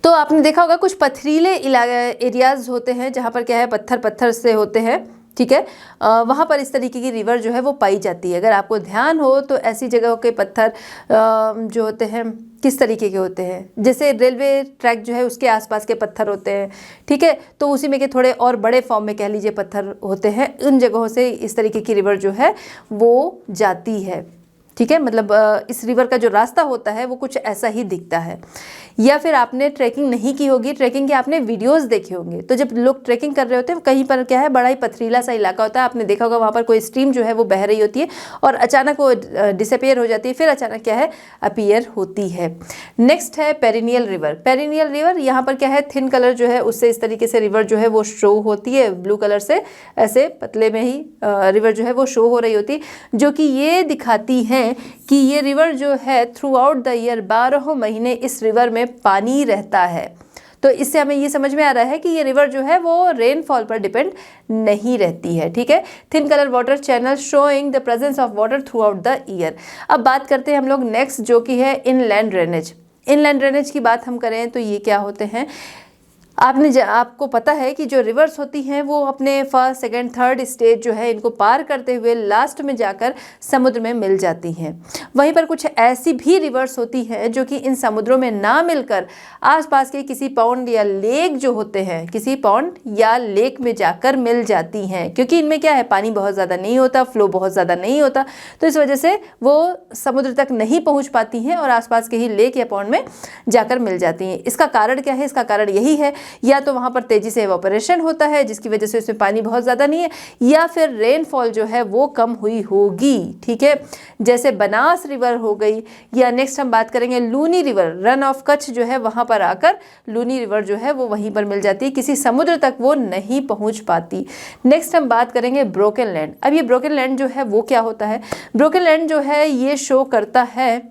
A: तो आपने देखा होगा कुछ पथरीले एरियाज होते हैं जहाँ पर क्या है, पत्थर पत्थर से होते हैं, ठीक है। वहाँ पर इस तरीके की रिवर जो है वो पाई जाती है। अगर आपको ध्यान हो तो ऐसी जगहों के पत्थर जो होते हैं किस तरीके के होते हैं, जैसे रेलवे ट्रैक जो है उसके आसपास के पत्थर होते हैं, ठीक है। तो उसी में के थोड़े और बड़े फॉर्म में कह लीजिए पत्थर होते हैं, उन जगहों से इस तरीके की रिवर जो है वो जाती है, ठीक है। मतलब इस रिवर का जो रास्ता होता है वो कुछ ऐसा ही दिखता है। या फिर आपने ट्रैकिंग नहीं की होगी, ट्रैकिंग के आपने वीडियोस देखे होंगे, तो जब लोग ट्रैकिंग कर रहे होते हैं कहीं पर क्या है, बड़ा ही पथरीला सा इलाका होता है, आपने देखा होगा वहाँ पर कोई स्ट्रीम जो है वो बह रही होती है और अचानक वो डिसअपीयर हो जाती है, फिर अचानक क्या है, अपीयर होती है। नेक्स्ट है पेरिनियल रिवर। पेरिनियल रिवर यहाँ पर क्या है, थिन कलर जो है उससे इस तरीके से रिवर जो है वो शो होती है, ब्लू कलर से ऐसे पतले में ही रिवर जो है वो शो हो रही होती है, जो कि ये दिखाती है कि ये रिवर जो है थ्रू आउट द ईयर 12 महीने इस रिवर में पानी रहता है। तो इससे हमें ये समझ में आ रहा है कि ये रिवर जो है वो रेनफॉल पर डिपेंड नहीं रहती है, ठीक है। Thin colour water channel showing the presence of water through out the year. अब बात करते हैं हम लोग नेक्स्ट, जो कि है इनलैंड ड्रेनेज। इनलैंड ड्रेनेज की बात हम करें तो ये क्या होते हैं, आपको पता है कि जो रिवर्स होती हैं वो अपने फर्स्ट सेकंड थर्ड स्टेज जो है इनको पार करते हुए लास्ट में जाकर समुद्र में मिल जाती हैं। वहीं पर कुछ ऐसी भी रिवर्स होती हैं जो कि इन समुद्रों में ना मिलकर आसपास के किसी पॉन्ड या लेक जो होते हैं, किसी पॉन्ड या लेक में जाकर मिल जाती हैं, क्योंकि इनमें क्या है, पानी बहुत ज़्यादा नहीं होता, फ्लो बहुत ज़्यादा नहीं होता, तो इस वजह से वो समुद्र तक नहीं पहुँच पाती हैं और आसपास के ही लेक या पॉन्ड में जाकर मिल जाती हैं। इसका कारण क्या है? इसका कारण यही है, या तो वहाँ पर तेज़ी से एवापोरेशन होता है जिसकी वजह से उसमें पानी बहुत ज़्यादा नहीं है, या फिर रेनफॉल जो है वो कम हुई होगी। ठीक है, जैसे बनास रिवर हो गई, या नेक्स्ट हम बात करेंगे लूनी रिवर, रन ऑफ कच्छ जो है वहाँ पर आकर लूनी रिवर जो है वो वहीं पर मिल जाती है, किसी समुद्र तक वो नहीं पहुँच पाती। नेक्स्ट हम बात करेंगे ब्रोकन लैंड। अब ये ब्रोकन लैंड जो है वो क्या होता है? ब्रोकन लैंड जो है ये शो करता है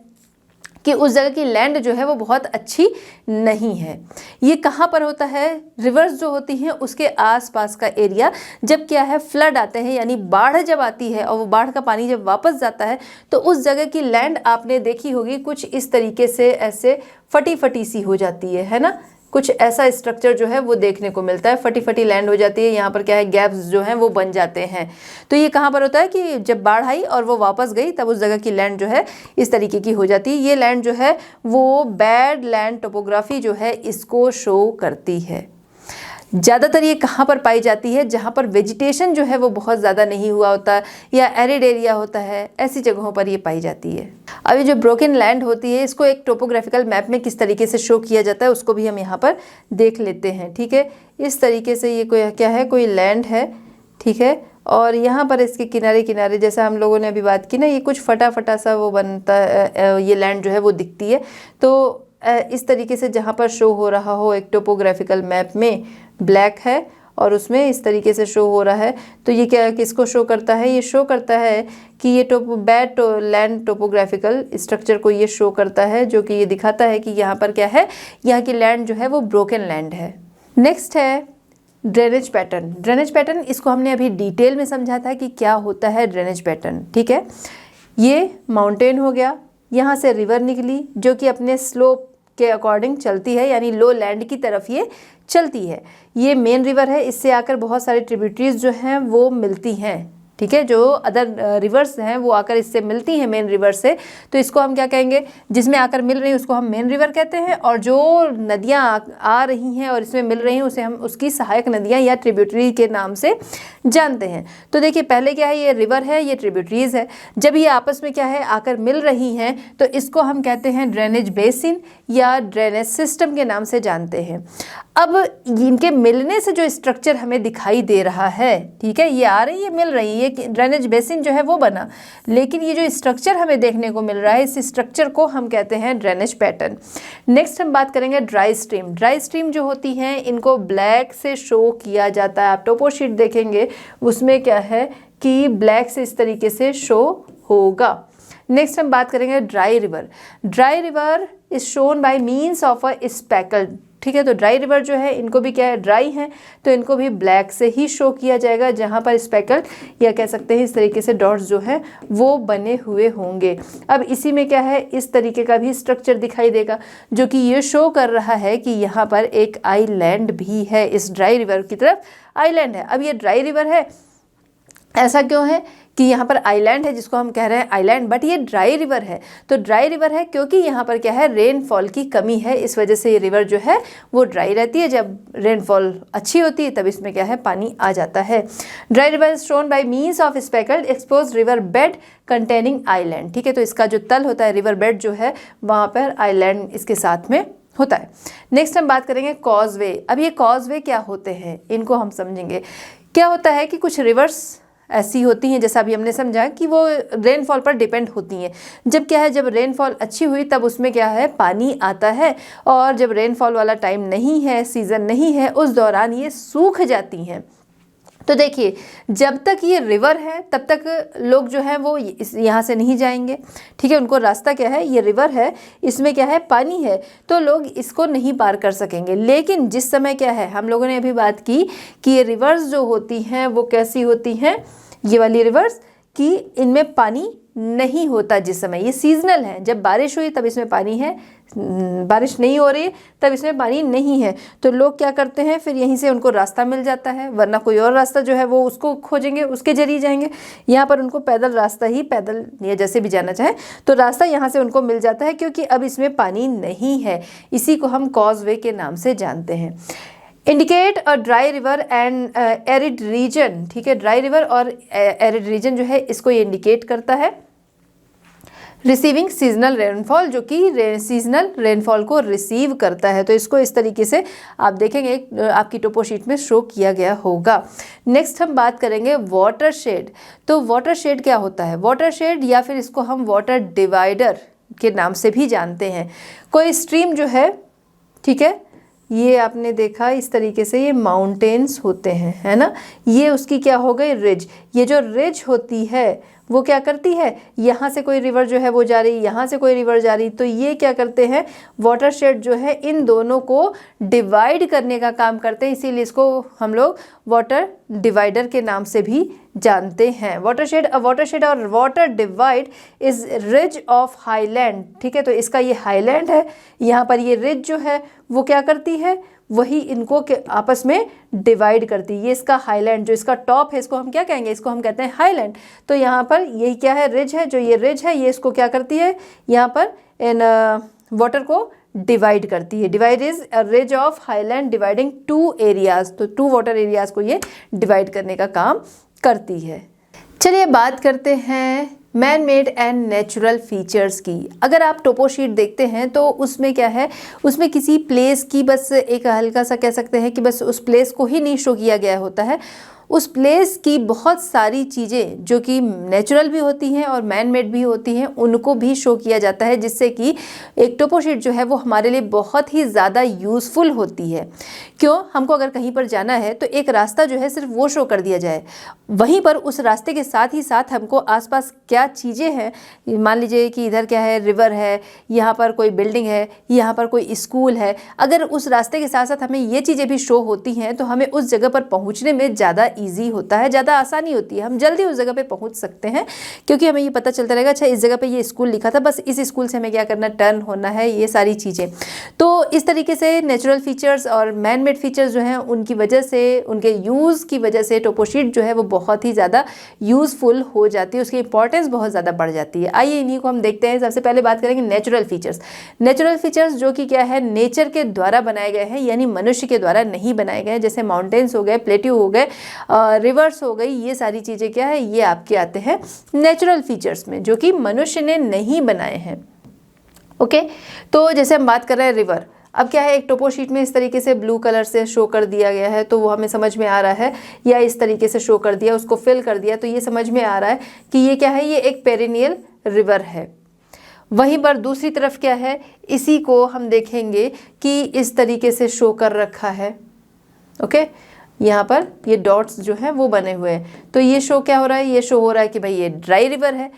A: कि उस जगह की लैंड जो है वो बहुत अच्छी नहीं है। ये कहाँ पर होता है? रिवर्स जो होती हैं उसके आसपास का एरिया, जब क्या है, फ्लड आते हैं, यानी बाढ़ जब आती है और वो बाढ़ का पानी जब वापस जाता है तो उस जगह की लैंड आपने देखी होगी कुछ इस तरीके से ऐसे फटी फटी सी हो जाती है ना। कुछ ऐसा स्ट्रक्चर जो है वो देखने को मिलता है, फटी फटी लैंड हो जाती है, यहाँ पर क्या है, गैप्स जो हैं वो बन जाते हैं। तो ये कहाँ पर होता है कि जब बाढ़ आई और वो वापस गई तब उस जगह की लैंड जो है इस तरीके की हो जाती है। ये लैंड जो है वो बैड लैंड टोपोग्राफी जो है इसको शो करती है। ज़्यादातर ये कहाँ पर पाई जाती है? जहाँ पर वेजिटेशन जो है वो बहुत ज़्यादा नहीं हुआ होता या एरिड एरिया होता है, ऐसी जगहों पर ये पाई जाती है। अब ये जो ब्रोकन लैंड होती है इसको एक टोपोग्राफिकल मैप में किस तरीके से शो किया जाता है उसको भी हम यहाँ पर देख लेते हैं। ठीक है, इस तरीके से ये कोई क्या है, कोई लैंड है। ठीक है, और यहाँ पर इसके किनारे किनारे, जैसा हम लोगों ने अभी बात की ना, ये कुछ फटा फटा सा वो बनता है, ये लैंड जो है वो दिखती है। तो इस तरीके से जहाँ पर शो हो रहा हो एक टोपोग्राफिकल मैप में ब्लैक है और उसमें इस तरीके से शो हो रहा है, तो ये क्या किसको शो करता है? ये शो करता है कि ये बैड लैंड टोपोग्राफिकल स्ट्रक्चर को ये शो करता है, जो कि ये दिखाता है कि यहाँ पर क्या है, यहाँ की लैंड जो है वो ब्रोकन लैंड है। नेक्स्ट है ड्रेनेज पैटर्न। ड्रेनेज पैटर्न, इसको हमने अभी डिटेल में समझा था कि क्या होता है ड्रेनेज पैटर्न। ठीक है, ये माउंटेन हो गया, यहाँ से रिवर निकली जो कि अपने स्लोप के अकॉर्डिंग चलती है, यानी लो लैंड की तरफ ये चलती है। ये मेन रिवर है, इससे आकर बहुत सारे ट्रिब्यूटरीज जो हैं वो मिलती हैं। ठीक है, जो अदर रिवर्स हैं वो आकर इससे मिलती हैं मेन रिवर से, तो इसको हम क्या कहेंगे, जिसमें आकर मिल रही है उसको हम मेन रिवर कहते हैं, और जो नदियाँ आ रही हैं और इसमें मिल रही हैं उसे हम उसकी सहायक नदियाँ या ट्रिब्यूटरी के नाम से जानते हैं। तो देखिए, पहले क्या है, ये रिवर है, ये ट्रिब्यूटरीज है, जब ये आपस में क्या है आकर मिल रही हैं तो इसको हम कहते हैं ड्रेनेज बेसिन या ड्रेनेज सिस्टम के नाम से जानते हैं। अब इनके मिलने से जो स्ट्रक्चर हमें दिखाई दे रहा है, ठीक है, ये आ रही है, मिल रही है, ड्रेनेज बेसिन जो है वो बना, लेकिन ये जो स्ट्रक्चर हमें देखने को मिल रहा है इस स्ट्रक्चर को हम कहते हैं ड्रेनेज पैटर्न। नेक्स्ट हम बात करेंगे ड्राई स्ट्रीम। ड्राई स्ट्रीम जो होती हैं इनको ब्लैक से शो किया जाता है। आप टोपो शीट देखेंगे उसमें क्या है कि ब्लैक से इस तरीके से शो होगा। नेक्स्ट हम बात करेंगे dry river. Dry river is shown by means of a speckle. ठीक है, तो ड्राई रिवर जो है इनको भी क्या है, ड्राई हैं, तो इनको भी ब्लैक से ही शो किया जाएगा, जहाँ पर स्पेकल या कह सकते हैं इस तरीके से डॉट्स जो है वो बने हुए होंगे। अब इसी में क्या है, इस तरीके का भी स्ट्रक्चर दिखाई देगा जो कि ये शो कर रहा है कि यहाँ पर एक आइलैंड भी है, इस ड्राई रिवर की तरफ आइलैंड है। अब ये ड्राई रिवर है, ऐसा क्यों है कि यहाँ पर आइलैंड है जिसको हम कह रहे हैं आइलैंड, बट ये ड्राई रिवर है। तो ड्राई रिवर है क्योंकि यहाँ पर क्या है, रेनफॉल की कमी है, इस वजह से ये रिवर जो है वो ड्राई रहती है। जब रेनफॉल अच्छी होती है तब इसमें क्या है, पानी आ जाता है। Dry river is shown by means of speckled exposed river bed containing island. ठीक है, तो इसका जो तल होता है, रिवर बेड जो है, वहाँ पर आइलैंड इसके साथ में होता है। नेक्स्ट हम बात करेंगे कॉजवे। अब ये कॉजवे क्या होते हैं, इनको हम समझेंगे। क्या होता है कि कुछ रिवर्स ऐसी होती हैं, जैसा अभी हमने समझा कि वो रेनफॉल पर डिपेंड होती हैं। जब क्या है, जब रेनफॉल अच्छी हुई तब उसमें क्या है, पानी आता है, और जब रेनफॉल वाला टाइम नहीं है, सीज़न नहीं है, उस दौरान ये सूख जाती हैं। तो देखिए, जब तक ये रिवर है तब तक लोग जो है वो यहाँ से नहीं जाएंगे। ठीक है, उनको रास्ता क्या है, ये रिवर है, इसमें क्या है, पानी है, तो लोग इसको नहीं पार कर सकेंगे। लेकिन जिस समय क्या है, हम लोगों ने अभी बात की कि ये रिवर्स जो होती हैं वो कैसी होती हैं, ये वाली रिवर्स, कि इनमें पानी नहीं होता जिस समय, ये सीजनल है, जब बारिश हुई तब इसमें पानी है, बारिश नहीं हो रही तब इसमें पानी नहीं है। तो लोग क्या करते हैं, फिर यहीं से उनको रास्ता मिल जाता है, वरना कोई और रास्ता जो है वो उसको खोजेंगे, उसके जरिए जाएंगे। यहाँ पर उनको पैदल रास्ता ही, पैदल या जैसे भी जाना चाहे तो रास्ता यहाँ से उनको मिल जाता है, क्योंकि अब इसमें पानी नहीं है। इसी को हम कॉजवे के नाम से जानते हैं। Indicate a dry river and arid region, ठीक है, ड्राई रिवर और एरिड रीजन जो है इसको ये इंडिकेट करता है। रिसीविंग सीजनल रेनफॉल, जो कि सीजनल रेनफॉल को रिसीव करता है। तो इसको इस तरीके से आप देखेंगे आपकी टोपो शीट में शो किया गया होगा। नेक्स्ट हम बात करेंगे वाटर शेड। तो वाटर शेड क्या होता है? वाटर शेड या फिर इसको हम वाटर डिवाइडर के नाम से भी जानते हैं। कोई स्ट्रीम जो है, ठीक है, ये आपने देखा इस तरीके से, ये माउंटेन्स होते हैं, है ना, ये उसकी क्या हो गई, रिज। ये जो रिज होती है वो क्या करती है, यहाँ से कोई रिवर जो है वो जा रही, यहाँ से कोई रिवर जा रही, तो ये क्या करते हैं, वाटरशेड जो है इन दोनों को डिवाइड करने का काम करते हैं। इसीलिए इसको हम लोग वाटर डिवाइडर के नाम से भी जानते हैं। वाटरशेड और water divide is ridge of highland, ठीक है। तो इसका ये हाईलैंड है, यहाँ पर ये रिज जो है वो क्या करती है, वही इनको के आपस में डिवाइड करती है। ये इसका हाईलैंड, जो इसका टॉप है, इसको हम क्या कहेंगे, इसको हम कहते हैं हाईलैंड। तो यहाँ पर यही क्या है, रिज है। जो ये रिज है ये इसको क्या करती है, यहाँ पर इन वाटर को डिवाइड करती है। Divide is a ridge of highland dividing to areas. तो टू वाटर एरियाज को ये डिवाइड करने का काम करती है। चलिए बात करते हैं man made and natural features की। अगर आप टोपो शीट देखते हैं तो उसमें क्या है, उसमें किसी प्लेस की बस एक हल्का सा कह सकते हैं कि बस उस प्लेस को ही नहीं शो किया गया होता है। उस प्लेस की बहुत सारी चीज़ें जो कि नेचुरल भी होती हैं और मैन मेड भी होती हैं, उनको भी शो किया जाता है, जिससे कि एक टोपो शीट जो है वो हमारे लिए बहुत ही ज़्यादा यूज़फुल होती है। क्यों, हमको अगर कहीं पर जाना है तो एक रास्ता जो है सिर्फ वो शो कर दिया जाए, वहीं पर उस रास्ते के साथ ही साथ हमको आसपास क्या चीज़ें हैं, मान लीजिए कि इधर क्या है, रिवर है, यहाँ पर कोई बिल्डिंग है, यहाँ पर कोई स्कूल है, अगर उस रास्ते के साथ साथ हमें ये चीज़ें भी शो होती हैं तो हमें उस जगह पर पहुँचने में ज़्यादा ईजी होता है, ज़्यादा आसानी होती है, हम जल्दी उस जगह पे पहुंच सकते हैं, क्योंकि हमें ये पता चलता रहेगा अच्छा इस जगह पे ये स्कूल लिखा था, बस इस स्कूल से हमें क्या करना, टर्न होना है, ये सारी चीज़ें। तो इस तरीके से नेचुरल फीचर्स और मैन मेड फीचर्स जो हैं उनकी वजह से, उनके यूज़ की वजह से टोपो शीट जो है वो बहुत ही ज़्यादा यूज़फुल हो जाती है, उसकी इंपॉर्टेंस बहुत ज़्यादा बढ़ जाती है। आइए इन्हीं को हम देखते हैं। सबसे पहले बात करेंगे नेचुरल फीचर्स। नेचुरल फीचर्स जो कि क्या है, नेचर के द्वारा बनाए गए हैं, यानी मनुष्य के द्वारा नहीं बनाए गए हैं। जैसे माउंटेन्स हो गए, प्लेट्यू हो गए, रिवर्स हो गई, ये सारी चीज़ें क्या है, ये आपके आते हैं नेचुरल फीचर्स में, जो कि मनुष्य ने नहीं बनाए हैं। ओके, तो जैसे हम बात कर रहे हैं रिवर, अब क्या है, एक टोपो शीट में इस तरीके से ब्लू कलर से शो कर दिया गया है तो वो हमें समझ में आ रहा है, या इस तरीके से शो कर दिया, उसको फिल कर दिया, तो ये समझ में आ रहा है कि ये क्या है, ये एक पेरिनियल रिवर है। वहीं पर दूसरी तरफ क्या है, इसी को हम देखेंगे कि इस तरीके से शो कर रखा है। ओके, यहाँ पर ये डॉट्स जो हैं वो बने हुए हैं, तो ये शो क्या हो रहा है, ये शो हो रहा है कि भाई ये ड्राई रिवर है।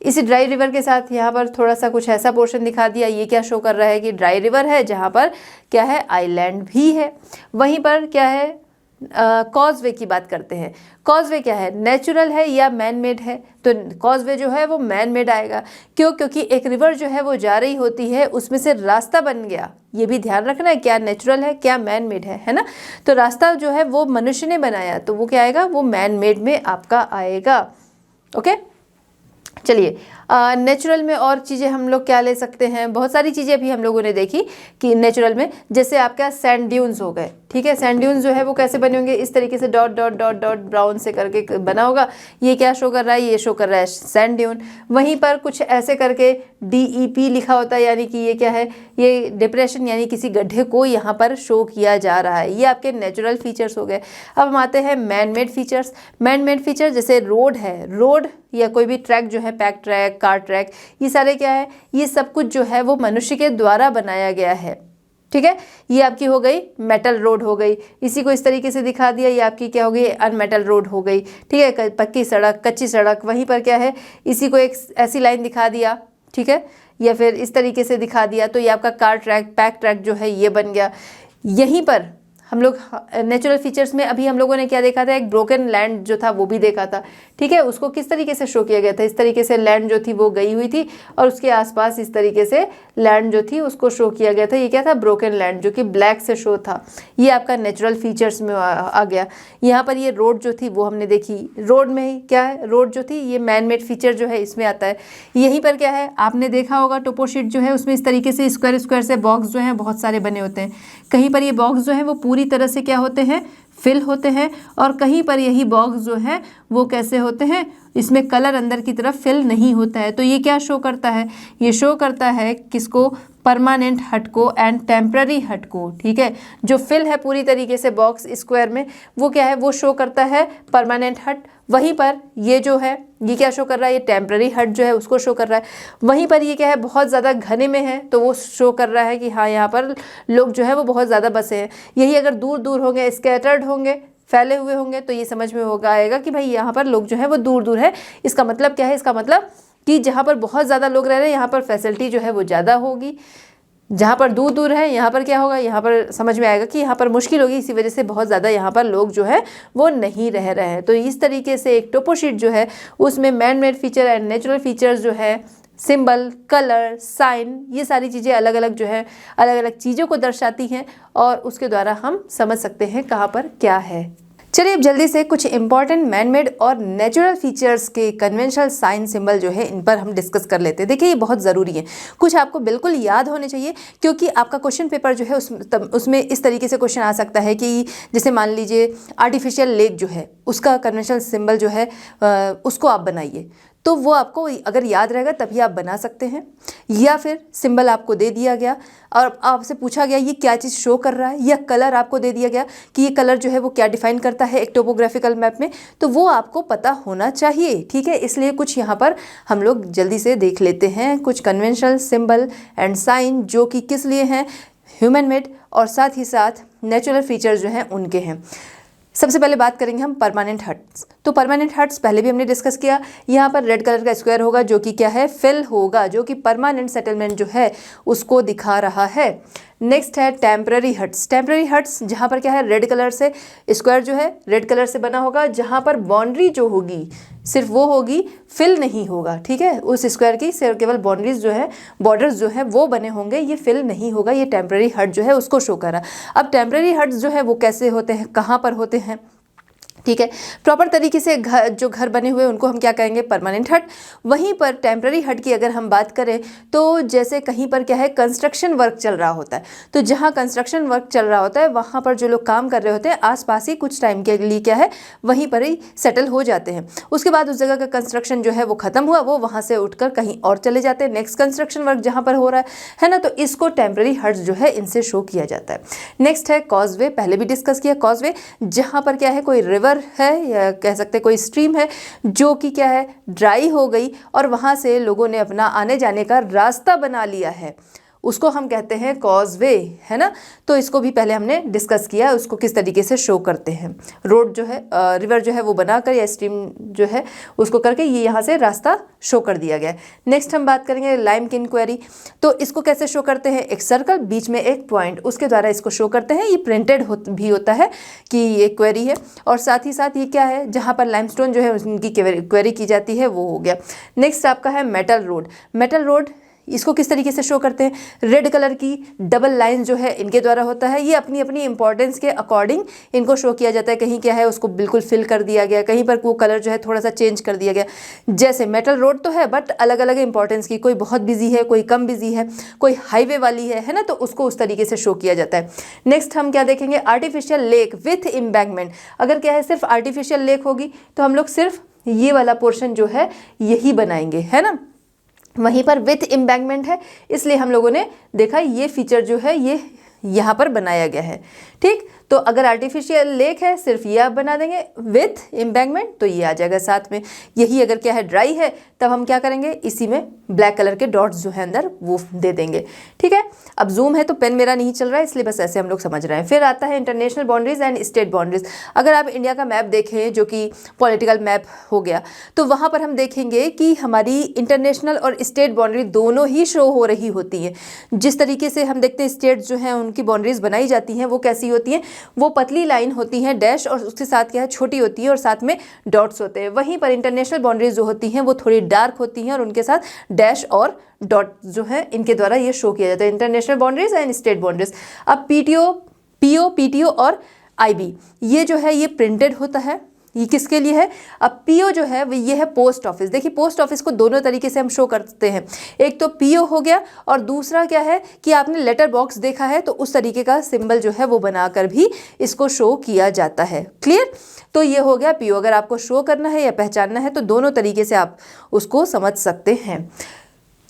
A: इसी ड्राई रिवर के साथ यहाँ पर थोड़ा सा कुछ ऐसा पोर्शन दिखा दिया, ये क्या शो कर रहा है कि ड्राई रिवर है, जहाँ पर क्या है, आइलैंड भी है। वहीं पर क्या है, कॉजवे की बात करते हैं। कॉजवे क्या है, नेचुरल है या मैन मेड है, तो कॉजवे जो है वो मैन मेड आएगा। क्यों, क्योंकि एक रिवर जो है वो जा रही होती है, उसमें से रास्ता बन गया, ये भी ध्यान रखना है, क्या नेचुरल है क्या मैन मेड है ना। तो रास्ता जो है वो मनुष्य ने बनाया, तो वो क्या आएगा, वो मैन मेड में आपका आएगा। ओके, चलिए नेचुरल में और चीज़ें हम लोग क्या ले सकते हैं, बहुत सारी चीज़ें अभी हम लोगों ने देखी कि नेचुरल में, जैसे आपका सैंड ड्यून्स हो गए, ठीक है। सैंड ड्यून्स जो है वो कैसे बने होंगे, इस तरीके से dot dot dot dot brown से करके बना होगा। ये क्या शो कर रहा है, ये शो कर रहा है सैंड ड्यून। वहीं पर कुछ ऐसे करके DEP लिखा होता है, यानी कि ये क्या है, ये डिप्रेशन यानी किसी गड्ढे को यहाँ पर शो किया जा रहा है। ये आपके नेचुरल फीचर्स हो गए। अब हम आते हैं man made features. Man made feature जैसे रोड है, रोड या कोई भी ट्रैक जो है, पैक ट्रैक, कार ट्रैक, ये सारे क्या है, ये सब कुछ जो है वो मनुष्य के द्वारा बनाया गया है, ठीक है। ये आपकी हो गई मेटल रोड हो गई, इसी को इस तरीके से दिखा दिया, ये आपकी क्या हो गई, अनमेटल रोड हो गई, ठीक है, पक्की सड़क, कच्ची सड़क। वहीं पर क्या है, इसी को एक ऐसी लाइन दिखा दिया, ठीक है, या फिर इस तरीके से दिखा दिया, तो ये आपका कार ट्रैक, पैक ट्रैक जो है ये बन गया। यहीं पर हम लोग नेचुरल फीचर्स में अभी हम लोगों ने क्या देखा था, एक ब्रोकन लैंड जो था वो भी देखा था, ठीक है, उसको किस तरीके से शो किया गया था, इस तरीके से लैंड जो थी वो गई हुई थी और उसके आसपास इस तरीके से लैंड जो थी उसको शो किया गया था। ये क्या था, ब्रोकन लैंड, जो कि ब्लैक से शो था। ये आपका नेचुरल फीचर्स में आ गया। यहाँ पर ये रोड जो थी वो हमने देखी, रोड में ही क्या है, रोड जो थी ये मैन मेड फीचर जो है इसमें आता है। यहीं पर क्या है, आपने देखा होगा टोपो शीट जो है उसमें इस तरीके से स्क्वायर स्क्वायर से बॉक्स जो है बहुत सारे बने होते हैं। कहीं पर ये बॉक्स जो है वो पूरी तरह से क्या होते हैं, फिल होते हैं, और कहीं पर यही बॉक्स जो है वो कैसे होते हैं, इसमें कलर अंदर की तरफ फिल नहीं होता है। तो ये क्या शो करता है, ये शो करता है किसको, परमानेंट हट को एंड टेम्पररी हट को। ठीक है, जो फिल है पूरी तरीके से बॉक्स स्क्वायर में वो क्या है, वो शो करता है परमानेंट हट। वहीं पर ये जो है ये क्या शो कर रहा है, ये टेम्पररी हट जो है उसको शो कर रहा है। वहीं पर ये क्या है, बहुत ज़्यादा घने में है तो वो शो कर रहा है कि हाँ यहाँ पर लोग जो है वो बहुत ज़्यादा बसे हैं। यही अगर दूर दूर होंगे, स्कैटर्ड होंगे, फैले हुए होंगे, तो ये समझ में होगा आएगा कि भाई यहाँ पर लोग जो है वो दूर दूर है। इसका मतलब क्या है, इसका मतलब कि जहाँ पर बहुत ज़्यादा लोग रह रहे हैं यहाँ पर फैसिलिटी जो है वो ज़्यादा होगी, जहाँ पर दूर दूर है यहाँ पर क्या होगा, यहाँ पर समझ में आएगा कि यहाँ पर मुश्किल होगी, इसी वजह से बहुत ज़्यादा यहाँ पर लोग जो है वो नहीं रह रहे हैं। तो इस तरीके से एक टोपो शीट जो है उसमें man made feature and natural features जो है, सिंबल, कलर, साइन, ये सारी चीज़ें अलग अलग जो है अलग अलग चीज़ों को दर्शाती हैं और उसके द्वारा हम समझ सकते हैं कहाँ पर क्या है। चलिए अब जल्दी से कुछ इंपॉर्टेंट मैनमेड और नेचुरल फीचर्स के कन्वेंशनल साइन सिंबल जो है इन पर हम डिस्कस कर लेते हैं। देखिए ये बहुत ज़रूरी है, कुछ आपको बिल्कुल याद होने चाहिए, क्योंकि आपका क्वेश्चन पेपर जो है उसमें इस तरीके से क्वेश्चन आ सकता है कि जैसे मान लीजिए आर्टिफिशियल लेक जो है उसका कन्वेंशनल सिंबल जो है उसको आप बनाइए, तो वो आपको अगर याद रहेगा तभी आप बना सकते हैं। या फिर सिंबल आपको दे दिया गया और आपसे पूछा गया ये क्या चीज़ शो कर रहा है, या कलर आपको दे दिया गया कि ये कलर जो है वो क्या डिफाइन करता है एक टोपोग्राफिकल मैप में, तो वो आपको पता होना चाहिए। ठीक है, इसलिए कुछ यहाँ पर हम लोग जल्दी से देख लेते हैं कुछ कन्वेंशनल सिंबल एंड साइन जो कि किस लिए हैं, ह्यूमन मेड और साथ ही साथ नेचुरल फीचर्स जो हैं उनके हैं। सबसे पहले बात करेंगे हम परमानेंट हट्स। तो परमानेंट हट्स पहले भी हमने डिस्कस किया, यहाँ पर रेड कलर का स्क्वायर होगा जो कि क्या है, फिल होगा, जो कि परमानेंट सेटलमेंट जो है उसको दिखा रहा है। नेक्स्ट है टेम्पररी हट्स। टेम्पररी हट्स जहाँ पर क्या है, रेड कलर से स्क्वायर जो है रेड कलर से बना होगा, जहाँ पर बाउंड्री जो होगी सिर्फ वो होगी, फिल नहीं होगा। ठीक है, उस स्क्वायर की सिर्फ केवल बाउंड्रीज जो है, बॉर्डर्स जो है वो बने होंगे, ये फिल नहीं होगा, ये टेम्पररी हट जो है उसको शो करा। अब टेम्पररी हट्स जो है वो कैसे होते हैं, कहाँ पर होते हैं, ठीक है, प्रॉपर तरीके से घर बने हुए उनको हम क्या कहेंगे, परमानेंट हट। वहीं पर टेम्पररी हट की अगर हम बात करें तो जैसे कहीं पर क्या है, कंस्ट्रक्शन वर्क चल रहा होता है, तो जहाँ कंस्ट्रक्शन वर्क चल रहा होता है वहाँ पर जो लोग काम कर रहे होते हैं आसपास ही कुछ टाइम के लिए क्या है वहीं पर ही सेटल हो जाते हैं। उसके बाद उस जगह का कंस्ट्रक्शन जो है वो खत्म हुआ, वो वहाँ से उठकर कहीं और चले जाते हैं, नेक्स्ट कंस्ट्रक्शन वर्क जहाँ पर हो रहा है ना, तो इसको टेम्पररी हट्स जो है इनसे शो किया जाता है। नेक्स्ट है कॉजवे, पहले भी डिस्कस किया, कॉजवे जहाँ पर क्या है कोई रिवर है या कह सकते हैं कोई स्ट्रीम है जो कि क्या है ड्राई हो गई और वहाँ से लोगों ने अपना आने जाने का रास्ता बना लिया है, उसको हम कहते हैं कॉजवे, है ना। तो इसको भी पहले हमने डिस्कस किया, उसको किस तरीके से शो करते हैं, रोड जो है रिवर जो है वो बनाकर या स्ट्रीम जो है उसको करके ये यहाँ से रास्ता शो कर दिया गया है। नेक्स्ट हम बात करेंगे लाइम किन क्वेरी। तो इसको कैसे शो करते हैं, एक सर्कल बीच में एक पॉइंट, उसके द्वारा इसको शो करते हैं। ये प्रिंटेड भी होता है कि ये क्वेरी है, और साथ ही साथ ये क्या है जहाँ पर लाइमस्टोन जो है उनकी क्वेरी की जाती है वो हो गया। नेक्स्ट आपका है मेटल रोड। मेटल रोड इसको किस तरीके से शो करते हैं, रेड कलर की डबल लाइन जो है इनके द्वारा होता है, ये अपनी अपनी इंपॉर्टेंस के अकॉर्डिंग इनको शो किया जाता है। कहीं क्या है उसको बिल्कुल फिल कर दिया गया, कहीं पर वो कलर जो है थोड़ा सा चेंज कर दिया गया। जैसे मेटल रोड तो है बट अलग अलग इंपॉर्टेंस की, कोई बहुत बिजी है, कोई कम बिजी है, कोई हाईवे वाली है ना, तो उसको उस तरीके से शो किया जाता है। नेक्स्ट हम क्या देखेंगे, आर्टिफिशियल लेक विथ एम्बैंकमेंट। अगर क्या है सिर्फ आर्टिफिशियल लेक होगी तो हम लोग सिर्फ ये वाला पोर्शन जो है यही बनाएंगे, है ना। वहीं पर विथ एम्बैंकमेंट है, इसलिए हम लोगों ने देखा ये फीचर जो है ये यहाँ पर बनाया गया है। ठीक, तो अगर आर्टिफिशियल लेक है सिर्फ ये आप बना देंगे, विथ एम्बैंकमेंट तो ये आ जाएगा साथ में। यही अगर क्या है ड्राई है तब हम क्या करेंगे, इसी में ब्लैक कलर के डॉट्स जो है अंदर वो दे देंगे। ठीक है, अब जूम है तो पेन मेरा नहीं चल रहा है इसलिए बस ऐसे हम लोग समझ रहे हैं। फिर आता है international boundaries and state boundaries. अगर आप इंडिया का मैप देखें जो कि पॉलिटिकल मैप हो गया, तो वहाँ पर हम देखेंगे कि हमारी इंटरनेशनल और स्टेट बाउंड्री दोनों ही शो हो रही होती है। जिस तरीके से हम देखते हैं स्टेट्स जो हैं उनकी बाउंड्रीज बनाई जाती हैं वो कैसी होती हैं, वो पतली लाइन होती हैं डैश, और उसके साथ क्या है छोटी होती है और साथ में डॉट्स होते हैं। वहीं पर इंटरनेशनल बाउंड्रीज जो होती हैं वो थोड़ी डार्क होती हैं और उनके साथ डैश और डॉट जो है इनके द्वारा ये शो किया जाता है, international boundaries and state boundaries. अब पीटीओ, पीओ, पीटीओ और आईबी ये जो है ये प्रिंटेड होता है। ये किसके लिए है? अब पीओ जो है ये है पोस्ट ऑफिस। देखिए पोस्ट ऑफिस को दोनों तरीके से हम शो करते हैं, एक तो पीओ हो गया और दूसरा क्या है कि आपने लेटर बॉक्स देखा है तो उस तरीके का सिंबल जो है वो बनाकर भी इसको शो किया जाता है। क्लियर? तो ये हो गया पीओ। अगर आपको शो करना है या पहचानना है तो दोनों तरीके से आप उसको समझ सकते हैं।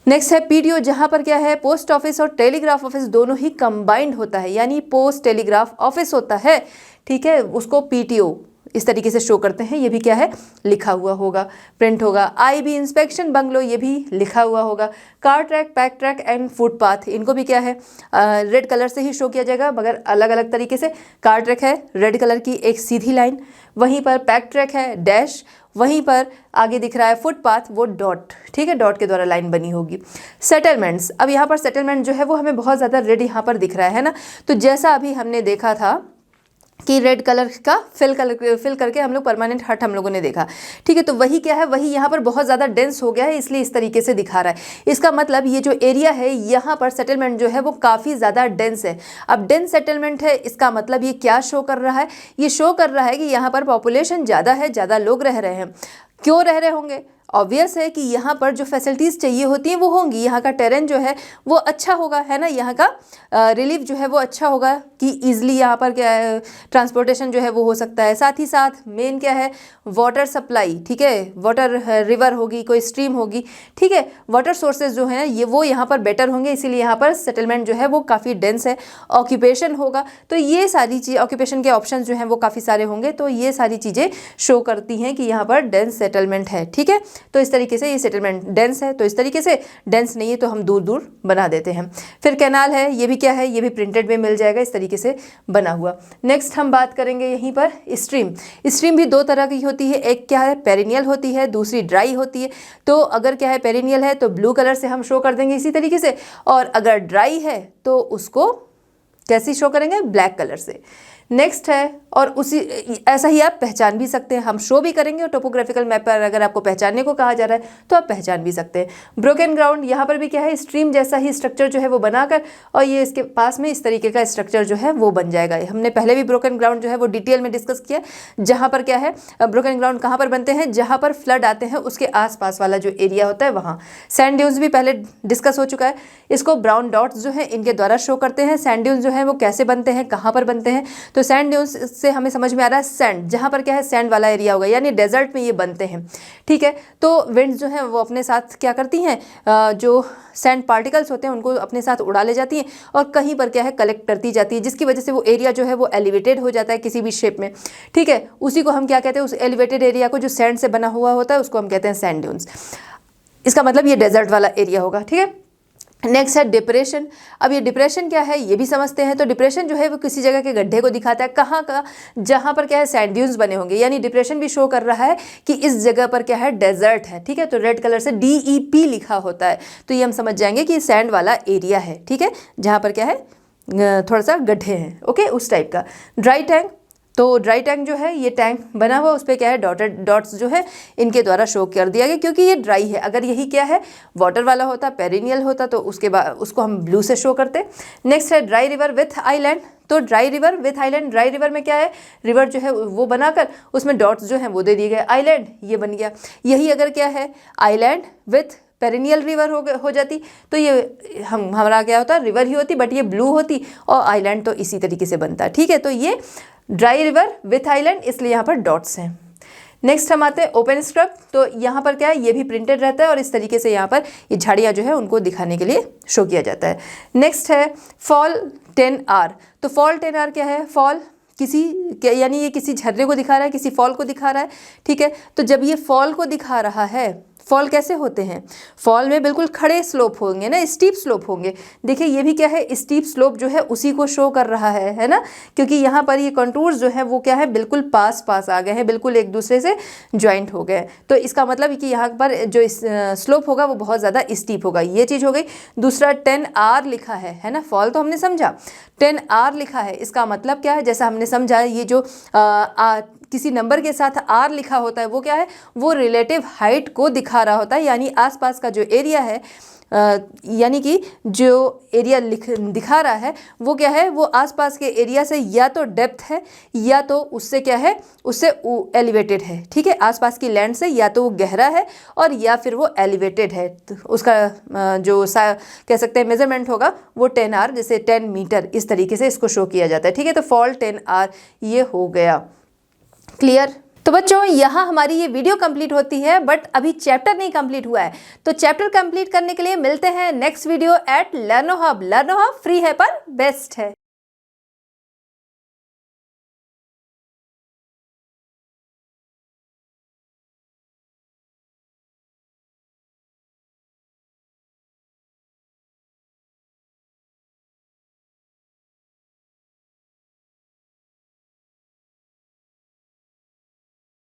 A: नेक्स्ट है पीटीओ, जहाँ पर क्या है पोस्ट ऑफिस और टेलीग्राफ ऑफिस दोनों ही कंबाइंड होता है, यानी पोस्ट टेलीग्राफ ऑफिस होता है, ठीक है, उसको पीटीओ इस तरीके से शो करते हैं। ये भी क्या है लिखा हुआ होगा, प्रिंट होगा। आईबी इंस्पेक्शन बंगलो, ये भी लिखा हुआ होगा। Car track, pack track and footpath, इनको भी क्या है रेड कलर से ही शो किया जाएगा मगर अलग अलग तरीके से। कार ट्रैक है रेड कलर की एक सीधी लाइन, वहीं पर पैक ट्रैक है डैश, वहीं पर आगे दिख रहा है फुटपाथ वो डॉट, ठीक है, डॉट के द्वारा लाइन बनी होगी। सेटलमेंट्स, अब यहाँ पर सेटलमेंट जो है वो हमें बहुत ज़्यादा रेड यहाँ पर दिख रहा है ना, तो जैसा अभी हमने देखा था कि रेड कलर का फिल करके हम लोग परमानेंट हट हम लोगों ने देखा, ठीक है, तो वही क्या है वही यहाँ पर बहुत ज़्यादा डेंस हो गया है इसलिए इस तरीके से दिखा रहा है। इसका मतलब ये जो एरिया है यहाँ पर सेटलमेंट जो है वो काफ़ी ज़्यादा डेंस है। अब डेंस सेटलमेंट है इसका मतलब ये क्या शो कर रहा है? ये शो कर रहा है कि यहाँ पर पॉपुलेशन ज़्यादा है, ज़्यादा लोग रह रहे हैं। क्यों रह रहे होंगे? ऑब्वियस है कि यहाँ पर जो फैसिलिटीज़ चाहिए होती हैं वो होंगी, यहाँ का टेरेन जो है वो अच्छा होगा, है ना, यहाँ का रिलीफ जो है वो अच्छा होगा कि ईजिली यहाँ पर क्या है ट्रांसपोर्टेशन जो है वो हो सकता है। साथ ही साथ मेन क्या है वाटर सप्लाई, ठीक है, वाटर रिवर होगी, कोई स्ट्रीम होगी, ठीक है, वाटर सोर्सेज जो हैं ये वो यहाँ पर बेटर होंगे, इसीलिए यहाँ पर सेटलमेंट जो है वो काफ़ी डेंस है। ऑक्यूपेशन होगा तो ये सारी चीज़, ऑक्यूपेशन के ऑप्शन जो हैं वो काफ़ी सारे होंगे, तो ये सारी चीज़ें शो करती हैं कि यहाँ पर डेंस सेटलमेंट है, ठीक है। तो इस तरीके से ये सेटलमेंट डेंस है, तो इस तरीके से डेंस नहीं है तो हम दूर दूर बना देते हैं। फिर कैनाल है, ये भी क्या है ये भी प्रिंटेड में मिल जाएगा इस तरीके से बना हुआ। नेक्स्ट हम बात करेंगे यहीं पर स्ट्रीम। स्ट्रीम भी दो तरह की होती है, एक क्या है पेरिनियल होती है, दूसरी ड्राई होती है। तो अगर क्या है पेरिनियल है तो ब्लू कलर से हम शो कर देंगे इसी तरीके से, और अगर ड्राई है तो उसको कैसे शो करेंगे? ब्लैक कलर से। नेक्स्ट है, और उसी ऐसा ही आप पहचान भी सकते हैं, हम शो भी करेंगे और टोपोग्राफिकल मैप पर अगर आपको पहचानने को कहा जा रहा है तो आप पहचान भी सकते हैं। ब्रोकन ग्राउंड, यहाँ पर भी क्या है स्ट्रीम जैसा ही स्ट्रक्चर जो है वो बनाकर और ये इसके पास में इस तरीके का स्ट्रक्चर जो है वो बन जाएगा। हमने पहले भी ब्रोकन ग्राउंड जो है वो डिटेल में डिस्कस किया, जहाँ पर क्या है ब्रोकन ग्राउंड कहाँ पर बनते हैं? जहाँ पर फ्लड आते हैं उसके आसपास वाला जो एरिया होता है वहाँ। सैंड ड्यून्स भी पहले डिस्कस हो चुका है, इसको ब्राउन डॉट्स जो है इनके द्वारा शो करते हैं। सैंड ड्यून्स जो है वो कैसे बनते हैं, कहाँ पर बनते हैं? तो सैंड ड्यून्स से हमें समझ में आ रहा है सैंड, जहाँ पर क्या है सैंड वाला एरिया होगा, यानी डेजर्ट में ये बनते हैं, ठीक है। तो विंड्स जो है वो अपने साथ क्या करती हैं, जो सैंड पार्टिकल्स होते हैं उनको अपने साथ उड़ा ले जाती हैं और कहीं पर क्या है कलेक्ट करती जाती है, जिसकी वजह से वो एरिया जो है वो एलिवेटेड हो जाता है किसी भी शेप में, ठीक है। उसी को हम क्या कहते हैं, उस एलिवेटेड एरिया को जो सैंड से बना हुआ होता है उसको हम कहते हैं सैंड ड्यून्स। इसका मतलब ये डेजर्ट वाला एरिया होगा, ठीक है। नेक्स्ट है डिप्रेशन। अब ये डिप्रेशन क्या है ये भी समझते हैं। तो डिप्रेशन जो है वो किसी जगह के गड्ढे को दिखाता है, कहाँ का? जहाँ पर क्या है सैंड ड्यून्स बने होंगे, यानी डिप्रेशन भी शो कर रहा है कि इस जगह पर क्या है डेजर्ट है, ठीक है। तो रेड कलर से DEP लिखा होता है, तो ये हम समझ जाएंगे कि सैंड वाला एरिया है, ठीक है, जहाँ पर क्या है थोड़ा सा गड्ढे हैं, ओके, उस टाइप का। ड्राई टैंक, तो ड्राई टैंक जो है ये टैंक बना हुआ उस पर क्या है डॉटेड डॉट्स जो है इनके द्वारा शो कर दिया गया, क्योंकि ये ड्राई है। अगर यही क्या है वाटर वाला होता, पेरिनियल होता, तो उसके बाद उसको हम ब्लू से शो करते। नेक्स्ट है ड्राई रिवर विथ आइलैंड। तो dry river with island, dry river में क्या है रिवर जो है वो बनाकर उसमें डॉट्स जो हैं वो दे दिए गए, आइलैंड ये बन गया। यही अगर क्या है आइलैंड विथ पेरिनियल रिवर हो जाती तो ये हमारा क्या होता रिवर ही होती, बट ये ब्लू होती और आइलैंड तो इसी तरीके से बनता, ठीक है। तो ये ड्राई रिवर विथ आइलैंड, इसलिए यहाँ पर डॉट्स हैं। नेक्स्ट हम आते हैं ओपन स्क्रब। तो यहाँ पर क्या है ये भी प्रिंटेड रहता है और इस तरीके से यहाँ पर ये झाड़ियाँ जो है उनको दिखाने के लिए शो किया जाता है। नेक्स्ट है फॉल 10R। तो फॉल 10R क्या है? फॉल किसी यानी ये किसी झरने को दिखा रहा है, किसी फॉल को दिखा रहा है, ठीक है। तो जब ये फॉल को दिखा रहा है, फॉल कैसे होते हैं, फॉल में बिल्कुल खड़े स्लोप होंगे ना, स्टीप स्लोप होंगे। देखिए ये भी क्या है, स्टीप स्लोप जो है उसी को शो कर रहा है ना, क्योंकि यहाँ पर ये कंटूर्स जो है वो क्या है, बिल्कुल पास पास आ गए हैं, बिल्कुल एक दूसरे से ज्वाइंट हो गए। तो इसका मतलब कि यहाँ पर जो स्लोप होगा वो बहुत ज़्यादा स्टीप होगा। ये चीज़ हो गई। दूसरा 10R लिखा है ना, फॉल तो हमने समझा। 10R लिखा है, इसका मतलब क्या है, जैसा हमने समझा ये जो किसी नंबर के साथ R लिखा होता है वो क्या है, वो रिलेटिव हाइट को दिखा रहा होता है, यानी आसपास का जो एरिया है, यानी कि जो एरिया दिखा रहा है वो क्या है, वो आसपास के एरिया से या तो डेप्थ है या तो उससे क्या है, उससे एलिवेटेड है। ठीक है, आसपास की लैंड से या तो वो गहरा है और या फिर वो एलिवेटेड है। तो उसका जो कह सकते हैं मेजरमेंट होगा वो 10R, जैसे 10 मीटर, इस तरीके से इसको शो किया जाता है। ठीक है, तो फॉल 10R ये हो गया। क्लियर? तो बच्चों यहाँ हमारी ये वीडियो कंप्लीट होती है, बट अभी चैप्टर नहीं कंप्लीट हुआ है। तो चैप्टर कंप्लीट करने के लिए मिलते हैं next video at लर्नो hub. लर्नो hub free है पर बेस्ट है।